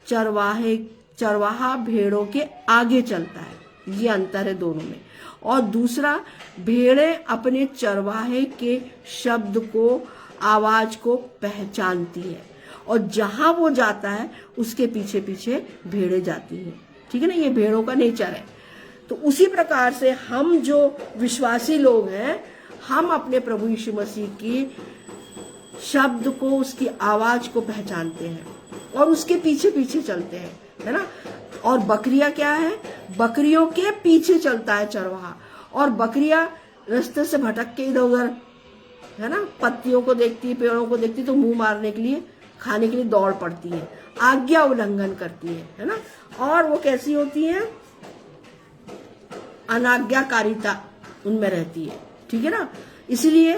चरवाहा भेड़ों के आगे चलता है, ये अंतर है दोनों में। और दूसरा, भेड़े अपने चरवाहे के शब्द को, आवाज को पहचानती है और जहां वो जाता है उसके पीछे पीछे भेड़े जाती है, ठीक है ना। ये भेड़ों का नेचर है। तो उसी प्रकार से हम जो विश्वासी लोग हैं, हम अपने प्रभु यीशु मसीह की शब्द को, उसकी आवाज को पहचानते हैं और उसके पीछे पीछे चलते हैं, है ना। और बकरियां क्या है, बकरियों के पीछे चलता है चरवाहा, और बकरियां रास्ते से भटक के इधर उधर, है ना, पत्तियों को देखती है, पेड़ों को देखती है तो मुंह मारने के लिए, खाने के लिए दौड़ पड़ती है, आज्ञा उल्लंघन करती है ना। और वो कैसी होती है, अनाज्ञाकारिता उनमें रहती है, ठीक है ना। इसलिए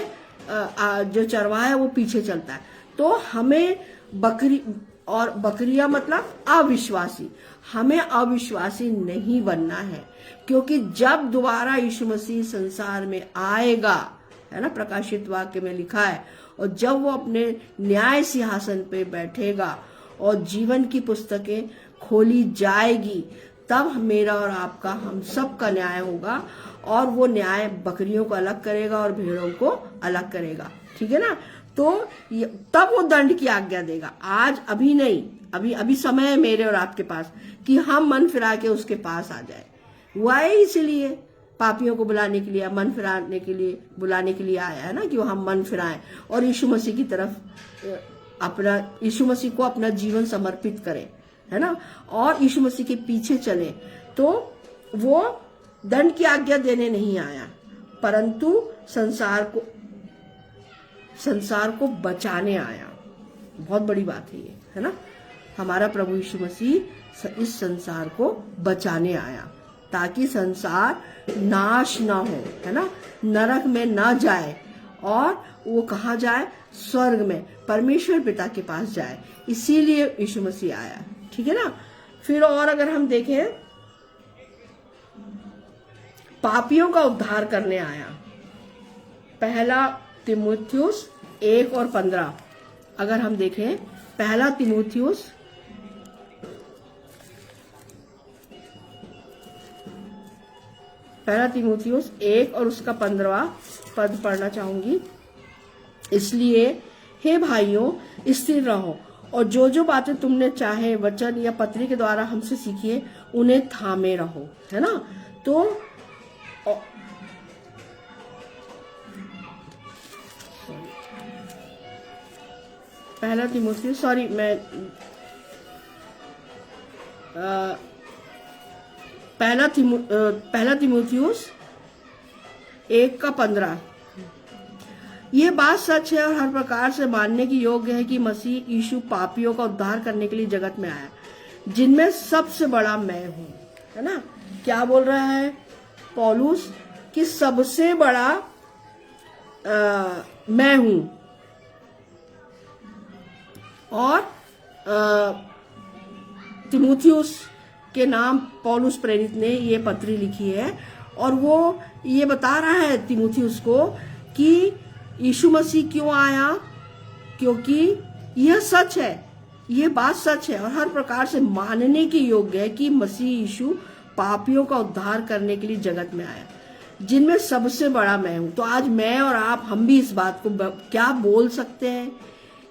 जो चरवाहा है वो पीछे चलता है। तो हमें बकरियां मतलब अविश्वासी, हमें अविश्वासी नहीं बनना है, क्योंकि जब दोबारा यीशु मसीह संसार में आएगा, है ना, प्रकाशित वाक्य में लिखा है, और जब वो अपने न्याय सिंहासन पे बैठेगा और जीवन की पुस्तकें खोली जाएगी, तब मेरा और आपका, हम सब का न्याय होगा। और वो न्याय बकरियों को अलग करेगा और भेड़ों को अलग करेगा, ठीक है ना। तो तब वो दंड की आज्ञा देगा, आज अभी नहीं। अभी समय है मेरे और आपके पास कि हम मन फिरा के उसके पास आ जाए। वो आए इसलिए पापियों को बुलाने के लिए, मन फिराने के लिए, बुलाने के लिए आया है ना, कि हम मन फिराएं और यीशु मसीह की तरफ अपना, यीशु मसीह को अपना जीवन समर्पित करें, है ना, और यीशु मसीह के पीछे चले। तो वो दंड की आज्ञा देने नहीं आया, परंतु संसार को बचाने आया। बहुत बड़ी बात है ये, है ना। हमारा प्रभु यीशु मसीह इस संसार को बचाने आया, ताकि संसार नाश ना हो, है ना, नरक में ना जाए, और वो कहाँ जाए, स्वर्ग में, परमेश्वर पिता के पास जाए। इसीलिए यीशु मसीह आया, ठीक है ना। फिर और अगर हम देखें, पापियों का उद्धार करने आया। पहला तीमुथियुस 1:15 अगर हम देखें, पहला तीमुथियुस 1 और उसका 15वां पद पढ़ना चाहूंगी। इसलिए हे भाइयों, स्थिर रहो और जो बातें तुमने चाहे वचन या पत्री के द्वारा हमसे सीखिए, उन्हें थामे रहो, है ना। तो पहला तीमुथियुस, सॉरी मैं पहला तीमुथियुस 1:15। ये बात सच है और हर प्रकार से मानने की योग्य है कि मसीह यीशु पापियों का उद्धार करने के लिए जगत में आया, जिनमें सबसे बड़ा मैं हूं। है ना, क्या बोल रहा है पौलुस कि सबसे बड़ा मैं हूं। और तीमुथियुस के नाम पौलुस प्रेरित ने ये पत्री लिखी है और वो ये बता रहा है तीमुथियुस को कि यीशु मसीह क्यों आया, क्योंकि यह सच है, ये बात सच है और हर प्रकार से मानने की योग्य है कि मसीह यीशु पापियों का उद्धार करने के लिए जगत में आया, जिनमें सबसे बड़ा मैं हूं। तो आज मैं और आप, हम भी इस बात को क्या बोल सकते हैं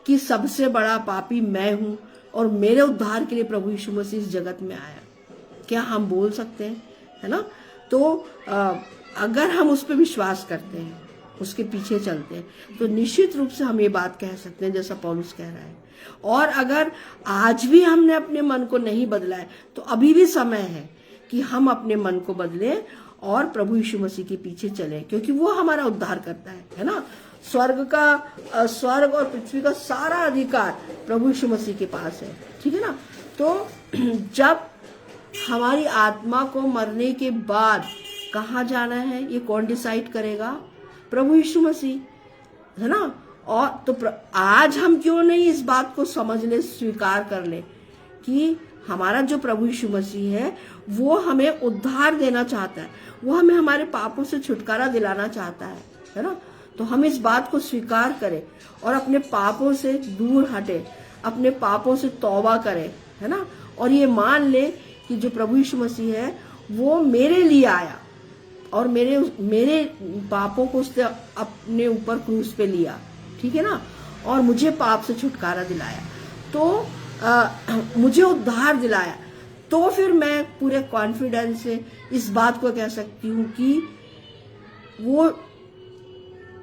कि सबसे बड़ा पापी मैं हूं और मेरे उद्धार के लिए प्रभु यीशु मसीह इस जगत में आया। क्या हम बोल सकते हैं? है ना। तो अगर हम उस पर विश्वास करते हैं, उसके पीछे चलते हैं, तो निश्चित रूप से हम ये बात कह सकते हैं जैसा पौलुस कह रहा है। और अगर आज भी हमने अपने मन को नहीं बदला है तो अभी भी समय है कि हम अपने मन को बदलें और प्रभु यीशु मसीह के पीछे चलें, क्योंकि वो हमारा उद्धार करता है ना। स्वर्ग और पृथ्वी का सारा अधिकार प्रभु यीशु मसीह के पास है, ठीक है ना। तो जब हमारी आत्मा को मरने के बाद कहाँ जाना है, ये कौन डिसाइड करेगा? प्रभु यीशु मसीह, है ना। और तो आज हम क्यों नहीं इस बात को समझ ले, स्वीकार कर ले कि हमारा जो प्रभु यीशु मसीह है वो हमें उद्धार देना चाहता है, वो हमें हमारे पापों से छुटकारा दिलाना चाहता है ना। तो हम इस बात को स्वीकार करें और अपने पापों से दूर हटे, अपने पापों से तौबा करें, है ना। और ये मान ले कि जो प्रभु यीशु मसीह है वो मेरे लिए आया और मेरे पापों को उसने अपने ऊपर क्रूस पे लिया, ठीक है ना, और मुझे पाप से छुटकारा दिलाया, तो मुझे उद्धार दिलाया। तो फिर मैं पूरे कॉन्फिडेंस से इस बात को कह सकती हूँ कि वो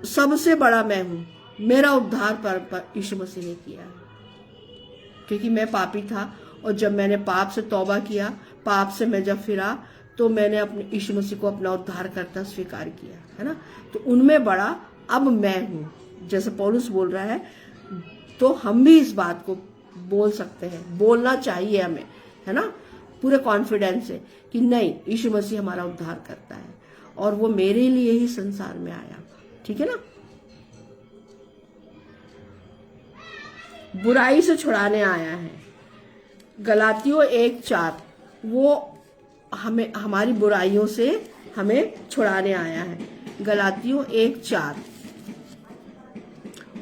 सबसे बड़ा मैं हूं, मेरा उद्धार पर यीशु मसीह ने किया है, क्योंकि मैं पापी था और जब मैंने पाप से तौबा किया, पाप से मैं जब फिरा, तो मैंने अपने यीशु मसीह को अपना उद्धार करता स्वीकार किया, है ना। तो उनमें बड़ा अब मैं हूं, जैसे पौलुस बोल रहा है, तो हम भी इस बात को बोल सकते हैं, बोलना चाहिए हमें, है ना, पूरे कॉन्फिडेंस से कि नहीं, यीशु मसीह हमारा उद्धार करता है और वो मेरे लिए ही संसार में आया, ठीक है ना। बुराई से छुड़ाने आया है, गलातियों 1:4, वो हमें हमारी बुराइयों से हमें छुड़ाने आया है। गलातियों 1:4,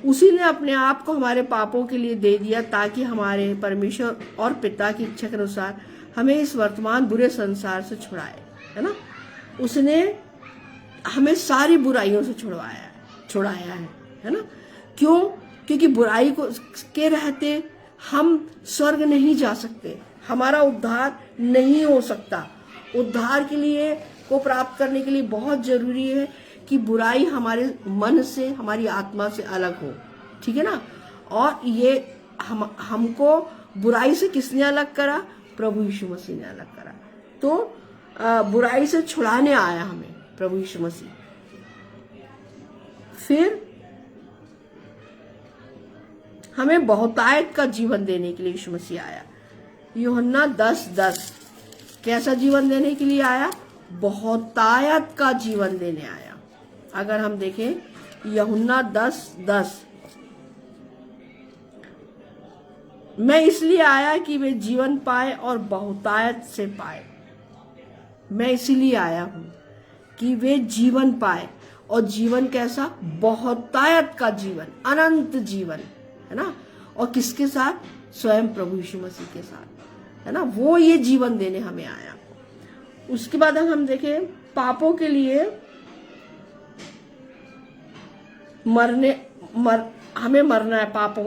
उसी ने अपने आप को हमारे पापों के लिए दे दिया ताकि हमारे परमेश्वर और पिता की इच्छा के अनुसार हमें इस वर्तमान बुरे संसार से छुड़ाए, है ना। उसने हमें सारी बुराइयों से छुड़ाया है ना। क्यों? क्योंकि बुराई को के रहते हम स्वर्ग नहीं जा सकते, हमारा उद्धार नहीं हो सकता। उद्धार के लिए को प्राप्त करने के लिए बहुत जरूरी है कि बुराई हमारे मन से, हमारी आत्मा से अलग हो, ठीक है ना। और ये हमको बुराई से किसने अलग करा? प्रभु यीशु मसीह ने अलग करा। तो बुराई से छुड़ाने आया हमें प्रभु यीशु मसीह। फिर हमें बहुतायत का जीवन देने के लिए यीशु मसीह आया। यूहन्ना 10:10, कैसा जीवन देने के लिए आया? बहुतायत का जीवन देने आया। अगर हम देखें यूहन्ना 10:10, मैं इसलिए आया कि वे जीवन पाए और बहुतायत से पाए। मैं इसीलिए आया हूं कि वे जीवन पाए, और जीवन कैसा? बहुतायत का जीवन, अनंत जीवन, है ना। और किसके साथ? स्वयं प्रभु यीशु मसीह के साथ, है ना। वो ये जीवन देने हमें आया। उसके बाद हम देखें पापों के लिए हमें मरना है पापों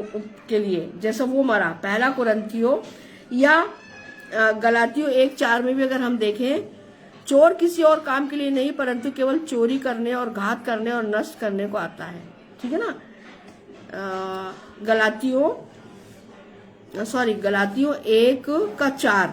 के लिए, जैसा वो मरा। पहला कुरिन्थियों या गलातियों 1:4 में भी अगर हम देखें, चोर किसी और काम के लिए नहीं परंतु केवल चोरी करने और घात करने और नष्ट करने को आता है, ठीक है ना। गलातियों 1:4,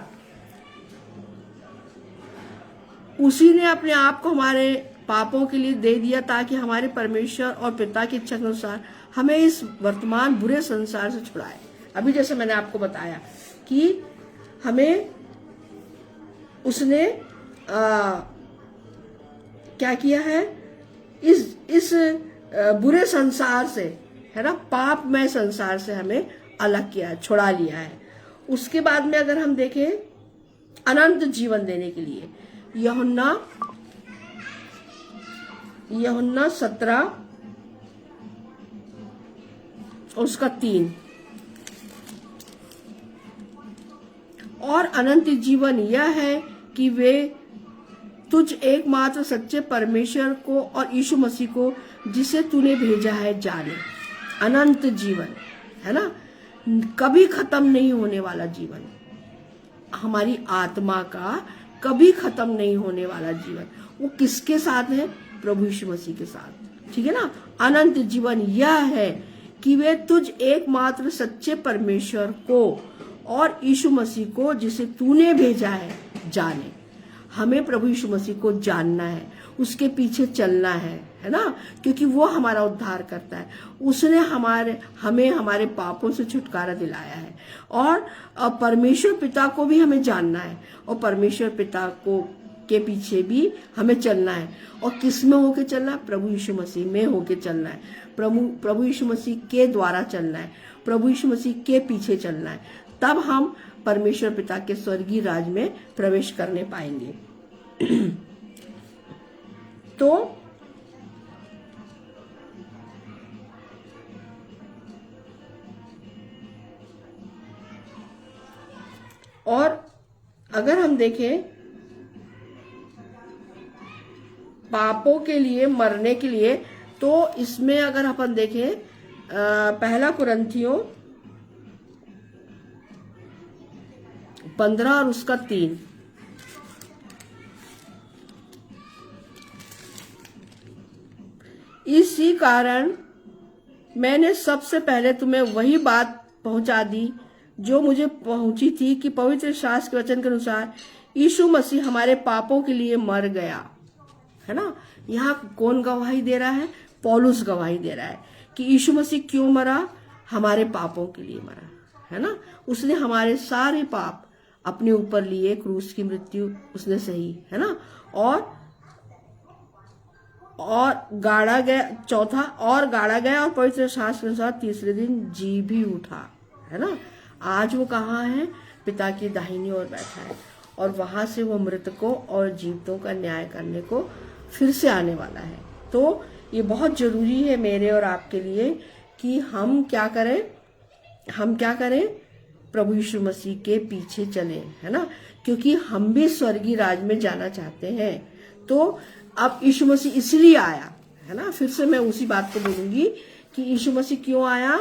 उसी ने अपने आप को हमारे पापों के लिए दे दिया ताकि हमारे परमेश्वर और पिता की इच्छा के अनुसार हमें इस वर्तमान बुरे संसार से छुड़ाए। अभी जैसे मैंने आपको बताया कि हमें उसने क्या किया है, इस बुरे संसार से, है ना, पापमय संसार से हमें अलग किया है, छुड़ा लिया है। उसके बाद में अगर हम देखें अनंत जीवन देने के लिए, यूहन्ना 17 और उसका 3, और अनंत जीवन यह है कि वे तुझ एकमात्र सच्चे परमेश्वर को और यीशु मसीह को जिसे तूने भेजा है जाने। अनंत जीवन, है ना, कभी खत्म नहीं होने वाला जीवन, हमारी आत्मा का कभी खत्म नहीं होने वाला जीवन, वो किसके साथ है? प्रभु यीशु मसीह के साथ, ठीक है ना। अनंत जीवन यह है कि वे तुझ एकमात्र सच्चे परमेश्वर को और यीशु मसीह को जिसे तूने भेजा है जाने। हमें प्रभु यीशु मसीह को जानना है, उसके पीछे चलना है ना, क्योंकि वो हमारा उद्धार करता है। उसने हमें हमारे पापों से छुटकारा दिलाया है, और परमेश्वर पिता को भी हमें जानना है, और परमेश्वर पिता को के पीछे भी हमें चलना है। और किस में होके चलना है? प्रभु यीशु मसीह में होके चलना है, प्रभु यीशु मसीह के द्वारा चलना है, प्रभु यीशु मसीह के पीछे चलना है। तब हम परमेश्वर पिता के स्वर्गीय राज में प्रवेश करने पाएंगे। तो और अगर हम देखें पापों के लिए मरने के लिए, तो इसमें अगर अपन देखें पहला कुरिन्थियों 15 और उसका 3, इसी कारण मैंने सबसे पहले तुम्हें वही बात पहुंचा दी जो मुझे पहुंची थी कि पवित्र शास्त्र के वचन के अनुसार यीशु मसीह हमारे पापों के लिए मर गया, है ना। यहाँ कौन गवाही दे रहा है? पौलुस गवाही दे रहा है कि यीशु मसीह क्यों मरा? हमारे पापों के लिए मरा, है ना। उसने हमारे सारे पाप अपने ऊपर लिए, क्रूस की मृत्यु उसने सही, है ना। और गाड़ा गया, चौथा, और गाड़ा गया और पवित्र शास्त्र के अनुसार तीसरे दिन जी भी उठा, है ना। आज वो कहाँ है? पिता की दाहिनी ओर बैठा है, और वहां से वो मृतकों और जीवितों का न्याय करने को फिर से आने वाला है। तो ये बहुत जरूरी है मेरे और आपके लिए कि हम क्या करें? प्रभु यीशु मसीह के पीछे चले, है ना, क्योंकि हम भी स्वर्गीय राज में जाना चाहते हैं। तो अब यीशु मसीह इसलिए आया, है ना। फिर से मैं उसी बात को बोलूंगी कि यीशु मसीह क्यों आया?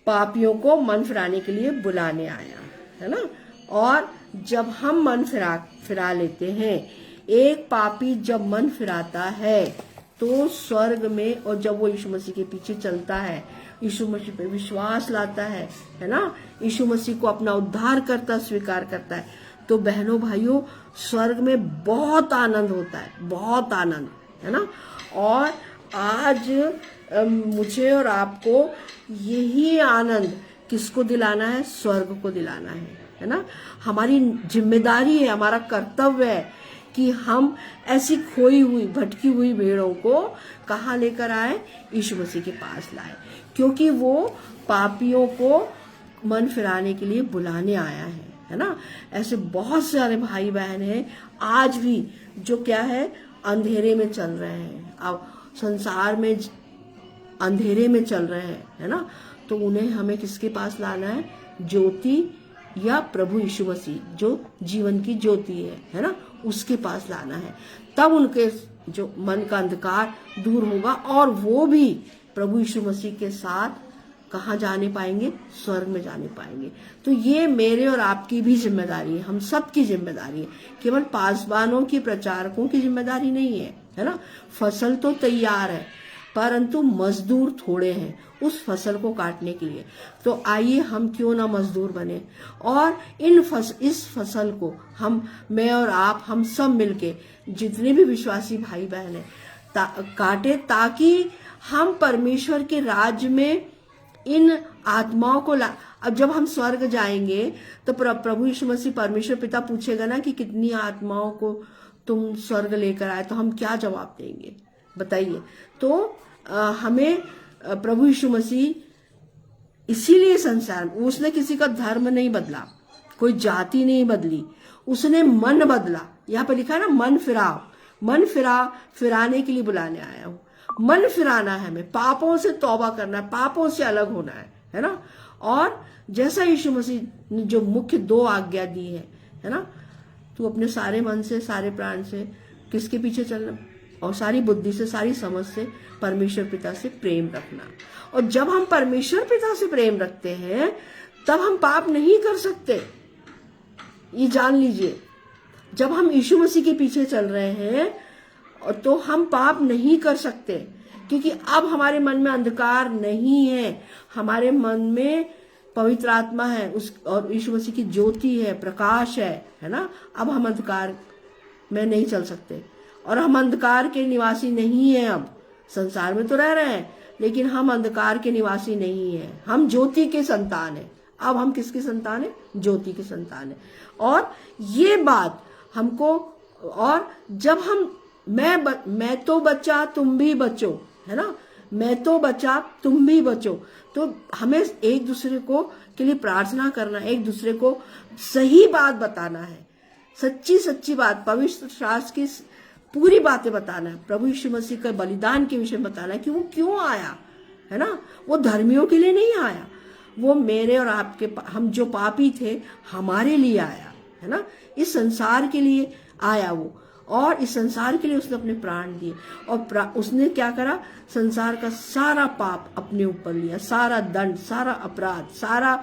पापियों को मन फिराने के लिए बुलाने आया, है ना। और जब हम मन फिरा लेते हैं, एक पापी जब मन फिराता है तो स्वर्ग में, और जब वो यीशु मसीह के पीछे चलता है, यीशु मसीह पे विश्वास लाता है ना, यीशु मसीह को अपना उद्धार करता स्वीकार करता है, तो बहनों भाइयों स्वर्ग में बहुत आनंद होता है, बहुत आनंद, है ना। और आज मुझे और आपको यही आनंद किसको दिलाना है? स्वर्ग को दिलाना है ना। हमारी जिम्मेदारी है, हमारा कर्तव्य है कि हम ऐसी खोई हुई भटकी हुई भेड़ों को कहाँ लेकर आए? यीशु मसीह के पास लाए, क्योंकि वो पापियों को मन फिराने के लिए बुलाने आया है ना। ऐसे बहुत सारे भाई बहन हैं आज भी जो क्या है? अंधेरे में चल रहे हैं, अब संसार में अंधेरे में चल रहे हैं, है ना। तो उन्हें हमें किसके पास लाना है? ज्योति या प्रभु यीशु मसीह जो जीवन की ज्योति है ना, उसके पास लाना है। तब उनके जो मन का अंधकार दूर होगा, और वो भी प्रभु यीशु मसीह के साथ कहाँ जाने पाएंगे? स्वर्ग में जाने पाएंगे। तो ये मेरे और आपकी भी जिम्मेदारी है, हम सबकी जिम्मेदारी है, केवल पासबानों की, प्रचारकों की जिम्मेदारी नहीं है, है ना। फसल तो तैयार है, परंतु मजदूर थोड़े हैं उस फसल को काटने के लिए। तो आइए हम क्यों ना मजदूर बने और इस फसल को मैं और आप, हम सब मिलके, जितने भी विश्वासी भाई बहन हैं, काटे, ताकि हम परमेश्वर के राज्य में इन आत्माओं को अब जब हम स्वर्ग जाएंगे तो प्रभु यीशु मसीह, परमेश्वर पिता पूछेगा ना कि कितनी आत्माओं को तुम स्वर्ग लेकर आए, तो हम क्या जवाब देंगे बताइए। तो हमें प्रभु यीशु मसीह इसीलिए संसार में, उसने किसी का धर्म नहीं बदला, कोई जाति नहीं बदली, उसने मन बदला। यहाँ पर लिखा है ना, मन फिराओ, फिराने के लिए बुलाने आया हूं। मन फिराना है हमें, पापों से तौबा करना है, पापों से अलग होना है ना। और जैसा यीशु मसीह ने जो मुख्य 2 आज्ञा दी है ना, तू अपने सारे मन से, सारे प्राण से किसके पीछे चलना, और सारी बुद्धि से, सारी समझ से परमेश्वर पिता से प्रेम रखना। और जब हम परमेश्वर पिता से प्रेम रखते हैं तब हम पाप नहीं कर सकते, ये जान लीजिए। जब हम यीशु मसीह के पीछे चल रहे हैं तो हम पाप नहीं कर सकते, क्योंकि अब हमारे मन में अंधकार नहीं है, हमारे मन में पवित्र आत्मा है, और यीशु मसीह की ज्योति है, प्रकाश है ना। अब हम अंधकार में नहीं चल सकते, और हम अंधकार के निवासी नहीं हैं। अब संसार में तो रह रहे हैं, लेकिन हम अंधकार के निवासी नहीं हैं, हम ज्योति के संतान हैं। अब हम किसकी संतान है? ज्योति के संतान है। और ये बात हमको, और जब हम मैं तो बचा तुम भी बचो, है ना, मैं तो बचा तुम भी बचो, तो हमें एक दूसरे को के लिए प्रार्थना करना, एक दूसरे को सही बात बताना है, सच्ची बात, पवित्र शास्त्र की पूरी बातें बताना है, प्रभु यीशु मसीह के बलिदान के विषय में बताना है कि वो क्यों आया, है ना। वो धर्मियों के लिए नहीं आया, वो मेरे और आपके, हम जो पापी थे, हमारे लिए आया, है ना। इस संसार के लिए आया वो, और इस संसार के लिए उसने अपने प्राण दिए, और उसने क्या करा, संसार का सारा पाप अपने ऊपर लिया, सारा दंड, सारा अपराध, सारा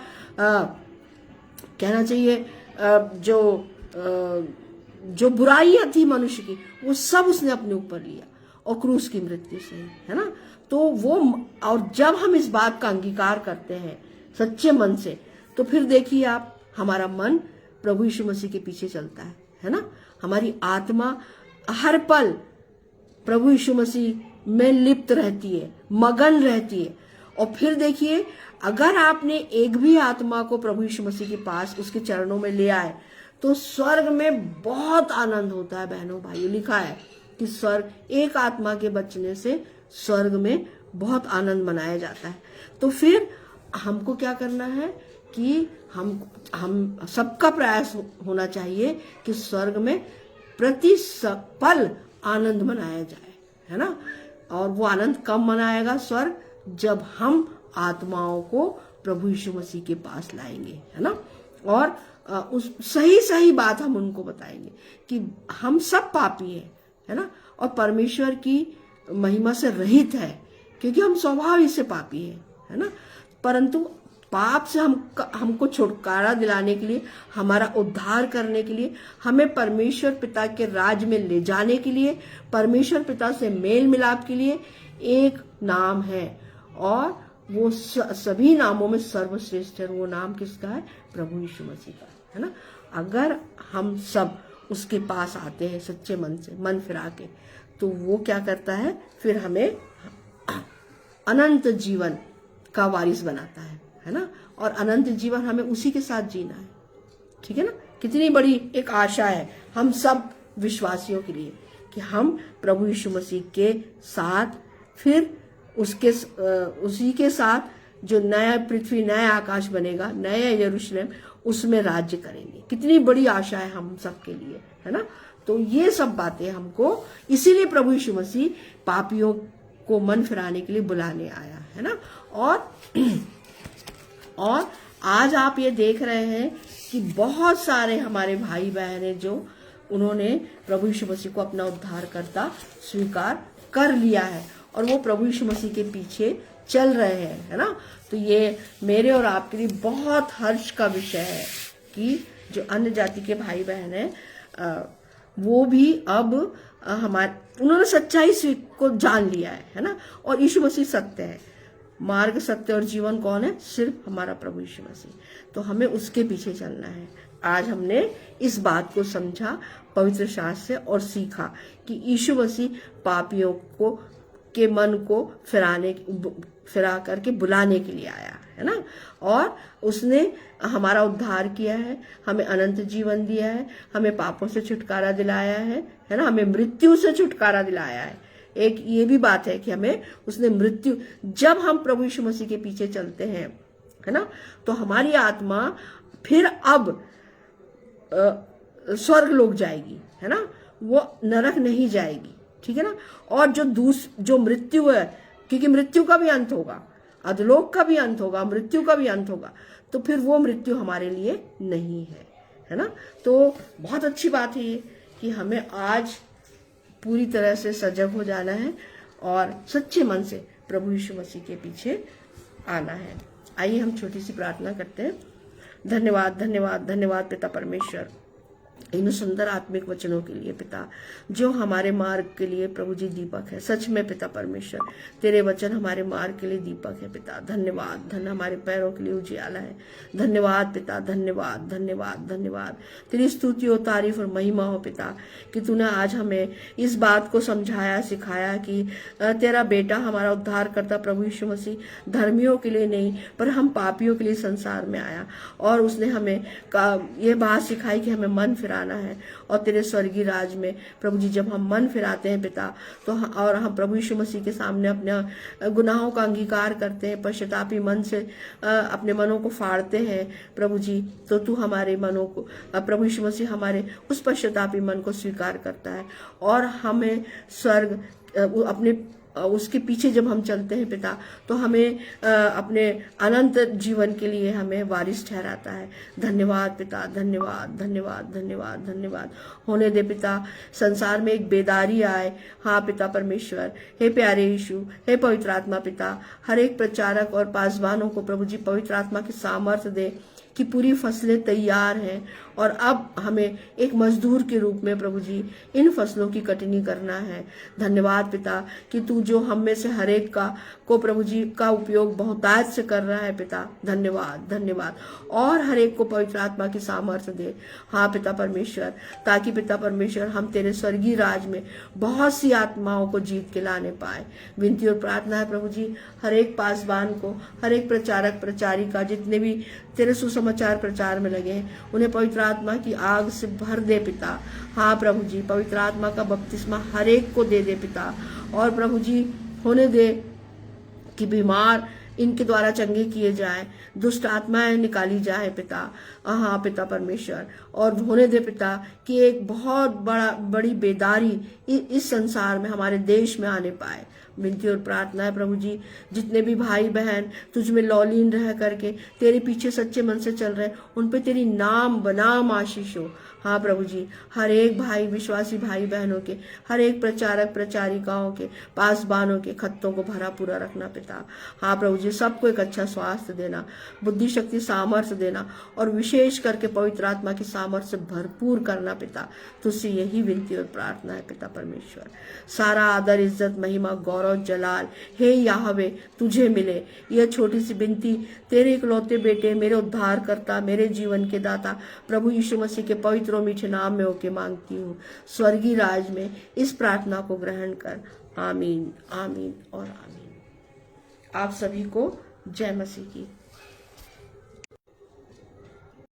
कहना चाहिए जो बुराइयां थी मनुष्य की, वो सब उसने अपने ऊपर लिया, और क्रूस की मृत्यु से, है ना। तो वो, और जब हम इस बात का अंगीकार करते हैं सच्चे मन से, तो फिर देखिए आप, हमारा मन प्रभु यीशु मसीह के पीछे चलता है ना। हमारी आत्मा हर पल प्रभु यीशु मसीह में लिप्त रहती है, मगन रहती है। और फिर देखिए, अगर आपने एक भी आत्मा को प्रभु यीशु मसीह के पास, उसके चरणों में ले आए, तो स्वर्ग में बहुत आनंद होता है। बहनों भाइयों, लिखा है कि स्वर्ग, एक आत्मा के बचने से स्वर्ग में बहुत आनंद मनाया जाता है। तो फिर हमको क्या करना है कि हम सबका प्रयास होना चाहिए कि स्वर्ग में प्रति पल आनंद मनाया जाए, है ना। और वो आनंद कब मनाएगा स्वर्ग? जब हम आत्माओं को प्रभु यीशु मसीह के पास लाएंगे, है ना। और उस सही बात हम उनको बताएंगे कि हम सब पापी हैं, है ना, और परमेश्वर की महिमा से रहित है, क्योंकि हम स्वभाव ही से पापी हैं, है ना। परंतु पाप से हमको छुटकारा दिलाने के लिए, हमारा उद्धार करने के लिए, हमें परमेश्वर पिता के राज में ले जाने के लिए, परमेश्वर पिता से मेल मिलाप के लिए एक नाम है, और वो सभी नामों में सर्वश्रेष्ठ है। वो नाम किसका है? प्रभु यीशु मसीह का, है ना। अगर हम सब उसके पास आते हैं सच्चे मन से, मन फिरा के, तो वो क्या करता है, फिर हमें अनंत जीवन का वारिस बनाता है ना। और अनंत जीवन हमें उसी के साथ जीना है, ठीक है ना। कितनी बड़ी एक आशा है हम सब विश्वासियों के लिए कि हम प्रभु यीशु मसीह के साथ, फिर उसी के साथ जो नया पृथ्वी, नया आकाश बनेगा, नया यरूशलेम, उसमें राज्य करेंगे। कितनी बड़ी आशा है हम सब के लिए, है ना। तो ये सब बातें हमको, इसीलिए प्रभु यीशु मसीह पापियों को मन फिराने के लिए बुलाने आया, है ना। और आज आप ये देख रहे हैं कि बहुत सारे हमारे भाई बहन हैं जो उन्होंने प्रभु यीशु मसीह को अपना उद्धारकर्ता स्वीकार कर लिया है, और वो प्रभु यीशु मसीह के पीछे चल रहे हैं, है ना। तो ये मेरे और आपके लिए बहुत हर्ष का विषय है कि जो अन्य जाति के भाई बहन हैं, वो भी अब उन्होंने सच्चाई को जान लिया है ना। और यीशु मसीह सत्य है, मार्ग सत्य और जीवन कौन है? सिर्फ हमारा प्रभु यीशु मसीह। तो हमें उसके पीछे चलना है। आज हमने इस बात को समझा पवित्र शास्त्र से और सीखा कि यीशु मसीह पापियों के मन को फिरा करके बुलाने के लिए आया है ना। और उसने हमारा उद्धार किया है, हमें अनंत जीवन दिया है, हमें पापों से छुटकारा दिलाया है ना, हमें मृत्यु से छुटकारा दिलाया है। एक ये भी बात है कि हमें उसने मृत्यु, जब हम प्रभु यीशु मसीह के पीछे चलते हैं है ना, तो हमारी आत्मा फिर अब स्वर्ग लोक जाएगी है ना, वो नरक नहीं जाएगी, ठीक है ना। और जो मृत्यु है, क्योंकि मृत्यु का भी अंत होगा, अधोलोक का भी अंत होगा, मृत्यु का भी अंत होगा, तो फिर वो मृत्यु हमारे लिए नहीं है ना। तो बहुत अच्छी बात है ये कि हमें आज पूरी तरह से सजग हो जाना है और सच्चे मन से प्रभु यीशु मसीह के पीछे आना है। आइए हम छोटी सी प्रार्थना करते हैं। धन्यवाद धन्यवाद धन्यवाद पिता परमेश्वर, इन सुंदर आत्मिक वचनों के लिए पिता, जो हमारे मार्ग के लिए प्रभु जी दीपक है। सच में पिता परमेश्वर, तेरे वचन हमारे मार्ग के लिए दीपक है पिता। धन्यवाद, हमारे पैरों के लिए उजियाला है। धन्यवाद पिता, धन्यवाद धन्यवाद धन्यवाद। तेरी स्तुति हो, तारीफ और महिमा हो पिता कि तूने आज हमें इस बात को समझाया, सिखाया कि तेरा बेटा हमारा उद्धार करता प्रभु यीशु मसीह धर्मियों के लिए नहीं पर हम पापियों के लिए संसार में आया। और उसने हमें ये बात सिखाई कि हमें मन फिराना है। और तेरे स्वर्गीय राज में प्रभु जी जब हम मन फिराते हैं पिता, तो और हम प्रभु यीशु मसीह के सामने अपने गुनाहों का अंगीकार करते हैं, पश्चातापी मन से अपने मनों को फाड़ते हैं प्रभु जी, तो तू हमारे मनों को, प्रभु यीशु मसीह हमारे उस पश्चातापी मन को स्वीकार करता है और हमें स्वर्ग अपने उसके पीछे जब हम चलते हैं पिता, तो हमें अपने अनंत जीवन के लिए हमें वारिस ठहराता है। धन्यवाद पिता, धन्यवाद धन्यवाद धन्यवाद धन्यवाद। होने दे पिता संसार में एक बेदारी आए। हाँ पिता परमेश्वर, हे प्यारे यीशु, हे पवित्र आत्मा पिता, हर एक प्रचारक और पासवानों को प्रभु जी पवित्र आत्मा की सामर्थ्य दे कि पूरी फसलें तैयार हैं और अब हमें एक मजदूर के रूप में प्रभु जी इन फसलों की कटनी करना है। धन्यवाद पिता कि तू जो हम में से हर एक को प्रभु जी का उपयोग बहुतायत से कर रहा है पिता। धन्यवाद धन्यवाद। और हर एक को पवित्र आत्मा की सामर्थ्य दे। हाँ पिता परमेश्वर, ताकि पिता परमेश्वर हम तेरे स्वर्गीय राज में बहुत सी आत्माओं को जीत के लाने पाए। विनती और प्रार्थना है प्रभु जी हर एक पासवान को, हर एक प्रचारक प्रचारिका, जितने भी तेरे सुसमाचार प्रचार में लगे हैं, उन्हें पवित्र आत्मा की आग से भर दे पिता। हाँ प्रभु जी, पवित्र आत्मा का बपतिस्मा हर एक को दे दे पिता। और प्रभु जी होने दे कि बीमार इनके द्वारा चंगे किए जाए, दुष्ट आत्माएं निकाली जाए पिता। हाँ पिता परमेश्वर, और होने दे पिता कि एक बहुत बड़ी बेदारी इस संसार में, हमारे देश में आने पाए। विनती और प्रार्थना है प्रभु जी, जितने भी भाई बहन तुझ में लौलीन रह करके तेरे पीछे सच्चे मन से चल रहे हैं, उन पे तेरी नाम बनाम आशीष हो। हाँ प्रभु जी, हर एक भाई, विश्वासी भाई बहनों के, हर एक प्रचारक प्रचारिकाओं के, पासवानों के खत्तों को भरा पूरा रखना पिता। हाँ प्रभु जी, सबको एक अच्छा स्वास्थ्य देना, बुद्धि शक्ति सामर्थ्य देना, और विशेष करके पवित्र आत्मा की सामर्थ्य से भरपूर करना पिता। तुझसे यही विनती और प्रार्थना है पिता परमेश्वर। सारा आदर, इज्जत, महिमा, गौरव, जलाल हे याहवे तुझे मिले। यह छोटी सी विनती तेरे इकलौते बेटे, मेरे उद्धार करता, मेरे जीवन के दाता प्रभु यीशु मसीह के पवित्र और मीठे नाम में होके मांगती हूँ। स्वर्गीय राज में इस प्रार्थना को ग्रहण कर। आमीन आमीन और आमीन। आप सभी को जय मसीह की।